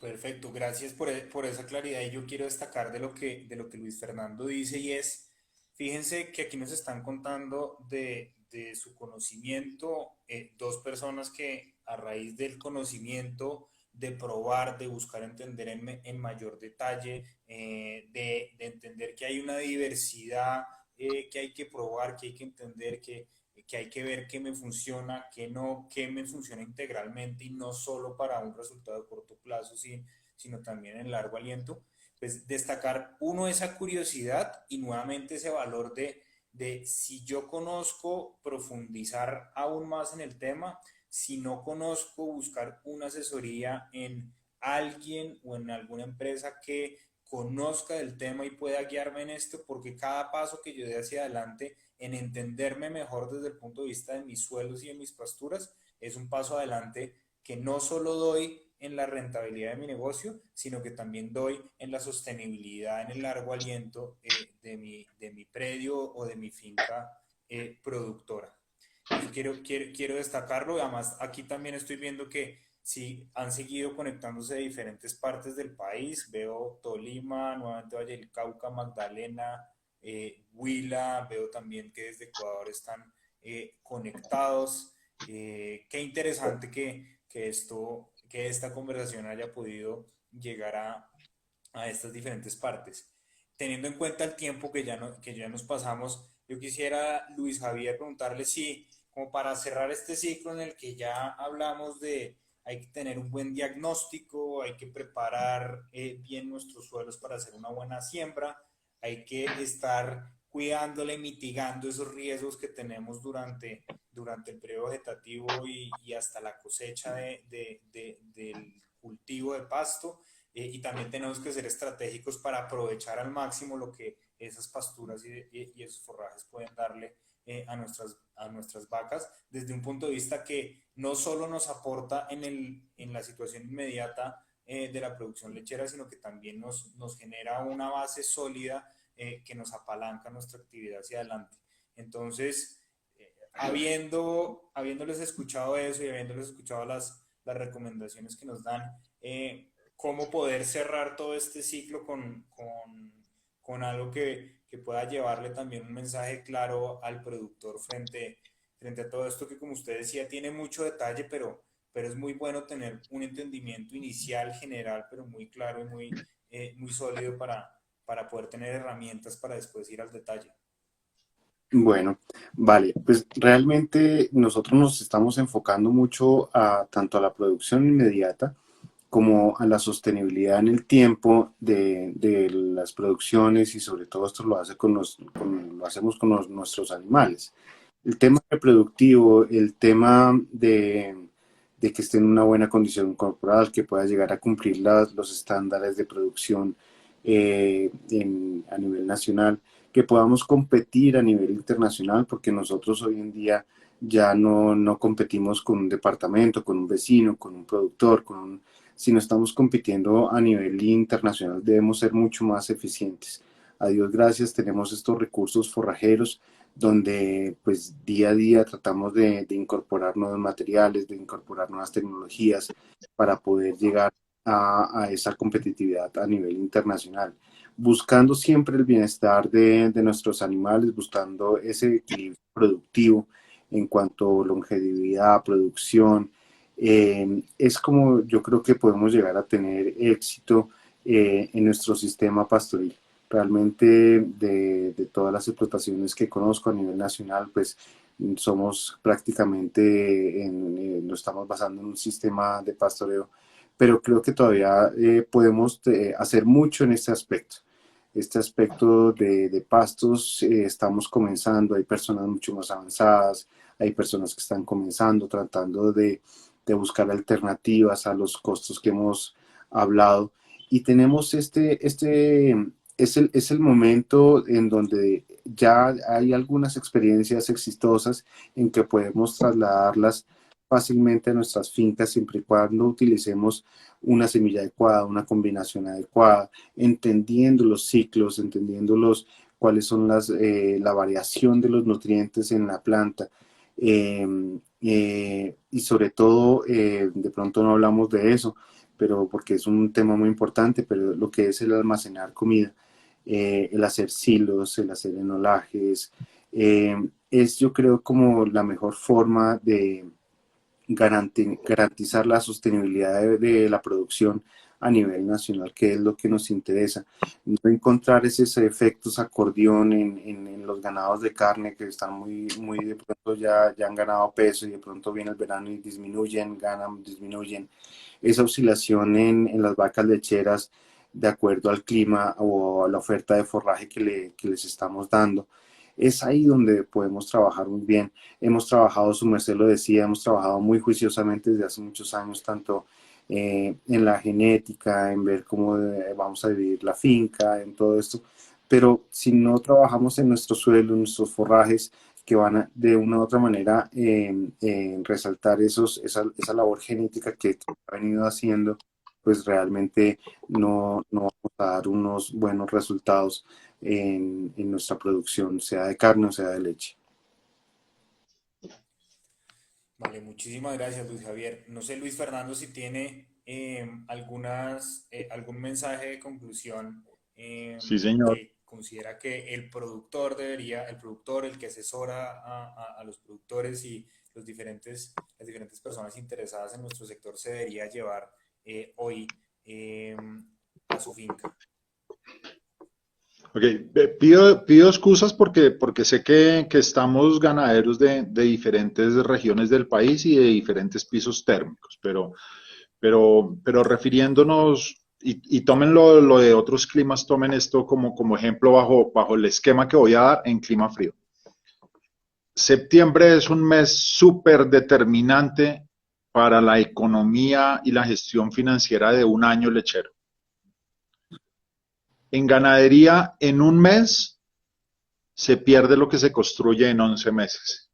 Perfecto, gracias por esa claridad y yo quiero destacar de lo que Luis Fernando dice y es, fíjense que aquí nos están contando de su conocimiento, dos personas que a raíz del conocimiento, de probar, de buscar entender en mayor detalle, de entender que hay una diversidad que hay que probar, que hay que entender, que hay que ver qué me funciona, qué no, qué me funciona integralmente y no solo para un resultado de corto plazo, sino también en largo aliento, pues destacar uno esa curiosidad y nuevamente ese valor de si yo conozco, profundizar aún más en el tema, si no conozco, buscar una asesoría en alguien o en alguna empresa que conozca del tema y pueda guiarme en esto, porque cada paso que yo dé hacia adelante en entenderme mejor desde el punto de vista de mis suelos y de mis pasturas, es un paso adelante que no solo doy en la rentabilidad de mi negocio, sino que también doy en la sostenibilidad, en el largo aliento de mi predio o de mi finca productora. Eso quiero destacarlo y además aquí también estoy viendo que sí han seguido conectándose de diferentes partes del país. Veo Tolima, nuevamente Valle del Cauca, Magdalena, Huila, veo también que desde Ecuador están conectados. Qué interesante que esta conversación haya podido llegar a estas diferentes partes. Teniendo en cuenta el tiempo que ya nos pasamos, yo quisiera, Luis Javier, preguntarle si, como para cerrar este ciclo en el que ya hablamos de hay que tener un buen diagnóstico, hay que preparar bien nuestros suelos para hacer una buena siembra, hay que estar cuidándole, mitigando esos riesgos que tenemos durante el periodo vegetativo y hasta la cosecha del cultivo de pasto. Y también tenemos que ser estratégicos para aprovechar al máximo lo que esas pasturas y esos forrajes pueden darle a nuestras vacas desde un punto de vista que no solo nos aporta en la situación inmediata de la producción lechera, sino que también nos genera una base sólida que nos apalanca nuestra actividad hacia adelante. Entonces, habiéndoles escuchado eso y habiéndoles escuchado las recomendaciones que nos dan, cómo poder cerrar todo este ciclo con algo que pueda llevarle también un mensaje claro al productor frente a todo esto que, como usted decía, tiene mucho detalle, pero es muy bueno tener un entendimiento inicial, general, pero muy claro y muy sólido para poder tener herramientas para después ir al detalle. Bueno, vale, pues realmente nosotros nos estamos enfocando mucho a tanto a la producción inmediata como a la sostenibilidad en el tiempo de las producciones y sobre todo esto lo hace lo hacemos con nuestros animales. El tema reproductivo, el tema de que esté en una buena condición corporal, que pueda llegar a cumplir los estándares de producción a nivel nacional, que podamos competir a nivel internacional, porque nosotros hoy en día ya no competimos con un departamento, con un vecino, con un productor, sino estamos compitiendo a nivel internacional, debemos ser mucho más eficientes. A Dios gracias, tenemos estos recursos forrajeros donde pues día a día tratamos de incorporar nuevos materiales, de incorporar nuevas tecnologías para poder llegar a esa competitividad a nivel internacional, buscando siempre el bienestar de nuestros animales, buscando ese equilibrio productivo en cuanto a longevidad, producción. Es como yo creo que podemos llegar a tener éxito en nuestro sistema pastoril. Realmente de todas las explotaciones que conozco a nivel nacional, pues somos prácticamente, nos estamos basando en un sistema de pastoreo, pero creo que todavía podemos hacer mucho en este aspecto de pastos. Estamos comenzando, hay personas mucho más avanzadas, hay personas que están comenzando, tratando de buscar alternativas a los costos que hemos hablado. Y tenemos es el momento en donde ya hay algunas experiencias exitosas en que podemos trasladarlas fácilmente a nuestras fincas siempre y cuando utilicemos una semilla adecuada, una combinación adecuada, entendiendo los ciclos, cuáles son la variación de los nutrientes en la planta. Y sobre todo, de pronto no hablamos de eso, pero porque es un tema muy importante, pero lo que es el almacenar comida, el hacer silos, el hacer enolajes, es yo creo como la mejor forma de garantizar la sostenibilidad de la producción a nivel nacional, que es lo que nos interesa. No encontrar esos efectos acordeón en los ganados de carne que están muy de pronto ya han ganado peso y de pronto viene el verano y disminuyen, ganan, disminuyen. Esa oscilación en las vacas lecheras de acuerdo al clima o a la oferta de forraje que les estamos dando. Es ahí donde podemos trabajar muy bien. Hemos trabajado, su merced lo decía, hemos trabajado muy juiciosamente desde hace muchos años, tanto en la genética, en ver cómo vamos a vivir la finca, en todo esto. Pero si no trabajamos en nuestro suelo, en nuestros forrajes, que van de una u otra manera resaltar esa labor genética que ha venido haciendo, pues realmente no vamos a dar unos buenos resultados en nuestra producción, sea de carne o sea de leche. Vale, muchísimas gracias, Luis Javier. No sé, Luis Fernando, si tiene algún mensaje de conclusión Sí, señor. que considera que el productor, el que asesora a los productores y las diferentes personas interesadas en nuestro sector se debería llevar hoy a su finca. Ok, pido excusas porque sé que estamos ganaderos de diferentes regiones del país y de diferentes pisos térmicos, pero refiriéndonos, y tomen lo de otros climas, tomen esto como ejemplo bajo el esquema que voy a dar en clima frío. Septiembre es un mes súper determinante para la economía y la gestión financiera de un año lechero. En ganadería, en un mes se pierde lo que se construye en 11 meses.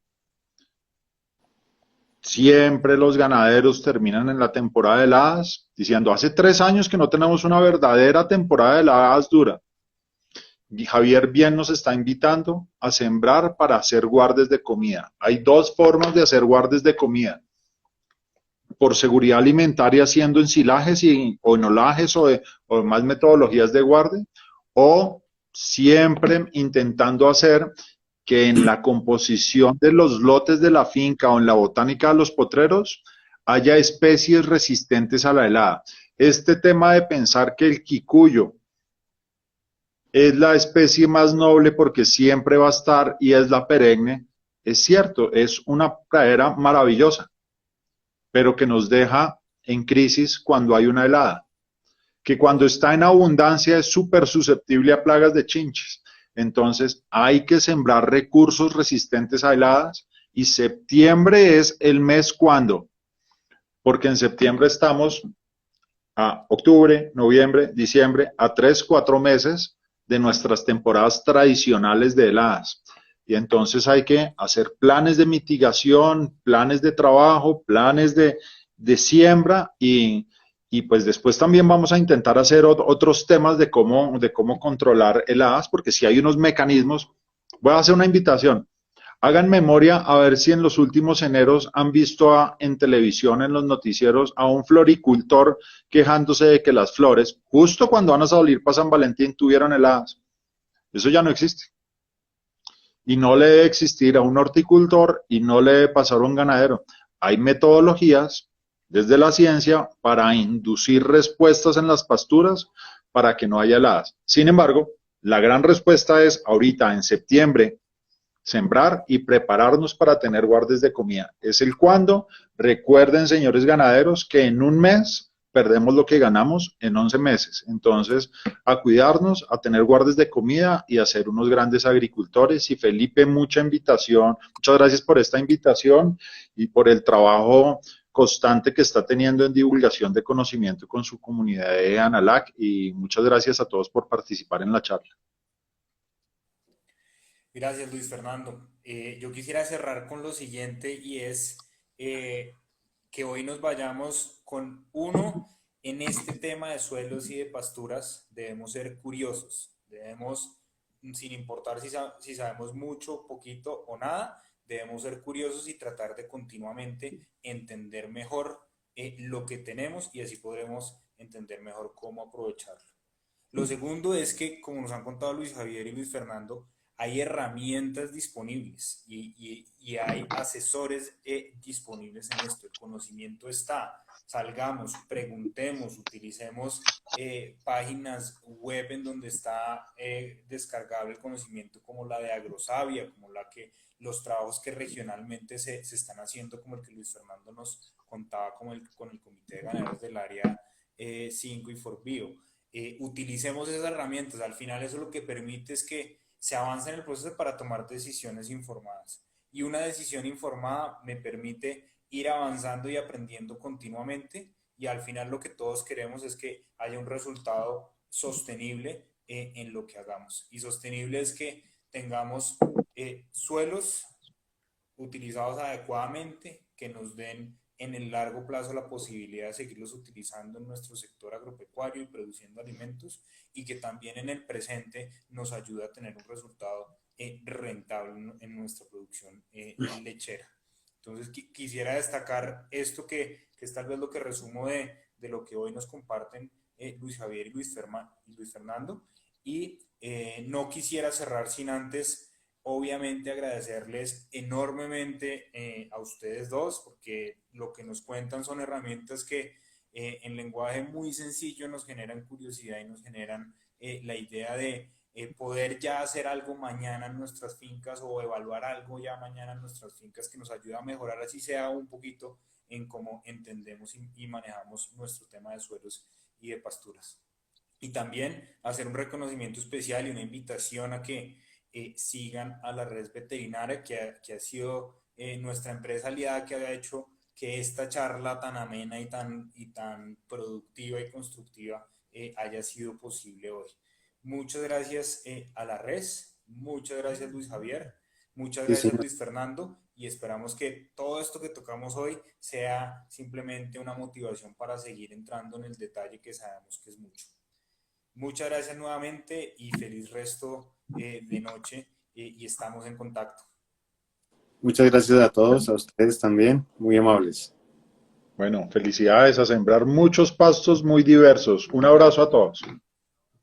Siempre los ganaderos terminan en la temporada de heladas diciendo, hace 3 años que no tenemos una verdadera temporada de heladas dura. Y Javier bien nos está invitando a sembrar para hacer guardes de comida. Hay dos formas de hacer guardes de comida. Por seguridad alimentaria haciendo ensilajes o enolajes o más metodologías de guarde, o siempre intentando hacer que en la composición de los lotes de la finca o en la botánica de los potreros haya especies resistentes a la helada. Este tema de pensar que el quicuyo es la especie más noble porque siempre va a estar y es la perenne, es cierto, es una pradera maravillosa, pero que nos deja en crisis cuando hay una helada, que cuando está en abundancia es súper susceptible a plagas de chinches. Entonces hay que sembrar recursos resistentes a heladas y septiembre es el mes cuando, porque en septiembre estamos a octubre, noviembre, diciembre, a 3, 4 meses de nuestras temporadas tradicionales de heladas. Y entonces hay que hacer planes de mitigación, planes de trabajo, planes de siembra y pues después también vamos a intentar hacer otros temas de cómo controlar heladas, porque si hay unos mecanismos, voy a hacer una invitación. Hagan memoria a ver si en los últimos eneros han visto en televisión, en los noticieros, a un floricultor quejándose de que las flores, justo cuando van a salir para San Valentín, tuvieron heladas. Eso ya no existe. Y no le debe existir a un horticultor y no le debe pasar a un ganadero. Hay metodologías desde la ciencia para inducir respuestas en las pasturas para que no haya heladas. Sin embargo, la gran respuesta es ahorita en septiembre sembrar y prepararnos para tener guardes de comida. Es el cuándo. Recuerden, señores ganaderos, que en un mes perdemos lo que ganamos en 11 meses. Entonces, a cuidarnos, a tener guardes de comida y a ser unos grandes agricultores. Y Felipe, mucha invitación. Muchas gracias por esta invitación y por el trabajo constante que está teniendo en divulgación de conocimiento con su comunidad de Analac. Y muchas gracias a todos por participar en la charla. Gracias, Luis Fernando. Yo quisiera cerrar con lo siguiente y es que hoy nos vayamos con uno en este tema de suelos y de pasturas. Debemos ser curiosos, debemos, sin importar si sabemos mucho, poquito o nada, debemos ser curiosos y tratar de continuamente entender mejor lo que tenemos y así podremos entender mejor cómo aprovecharlo. Lo segundo es que, como nos han contado Luis Javier y Luis Fernando, hay herramientas disponibles y hay asesores disponibles en esto. El conocimiento está. Salgamos, preguntemos, utilicemos páginas web en donde está descargable el conocimiento como la de Agrosavia, como la que los trabajos que regionalmente se están haciendo, como el que Luis Fernando nos contaba con el Comité de Ganaderos del Área 5 y Forbio. Utilicemos esas herramientas. Al final eso lo que permite es que se avance en el proceso para tomar decisiones informadas. Y una decisión informada me permite ir avanzando y aprendiendo continuamente y al final lo que todos queremos es que haya un resultado sostenible en lo que hagamos. Y sostenible es que tengamos suelos utilizados adecuadamente, que nos den en el largo plazo la posibilidad de seguirlos utilizando en nuestro sector agropecuario y produciendo alimentos y que también en el presente nos ayude a tener un resultado rentable en nuestra producción lechera. Entonces quisiera destacar esto que es tal vez lo que resumo de lo que hoy nos comparten Luis Javier y Luis Fernando y no quisiera cerrar sin antes obviamente agradecerles enormemente a ustedes dos, porque lo que nos cuentan son herramientas que en lenguaje muy sencillo nos generan curiosidad y nos generan la idea de poder ya hacer algo mañana en nuestras fincas o evaluar algo ya mañana en nuestras fincas que nos ayuda a mejorar, así sea un poquito, en cómo entendemos y manejamos nuestro tema de suelos y de pasturas. Y también hacer un reconocimiento especial y una invitación a que sigan a la red veterinaria, que ha sido nuestra empresa aliada que ha hecho que esta charla tan amena y tan productiva y constructiva haya sido posible hoy. Muchas gracias a la red, muchas gracias Luis Javier. Muchas Sí, gracias, señor. Luis Fernando, y esperamos que todo esto que tocamos hoy sea simplemente una motivación para seguir entrando en el detalle que sabemos que es mucho. Muchas gracias nuevamente y feliz resto de noche y estamos en contacto. Muchas gracias a todos, a ustedes también, muy amables. Bueno, felicidades a sembrar muchos pastos muy diversos. Un abrazo a todos.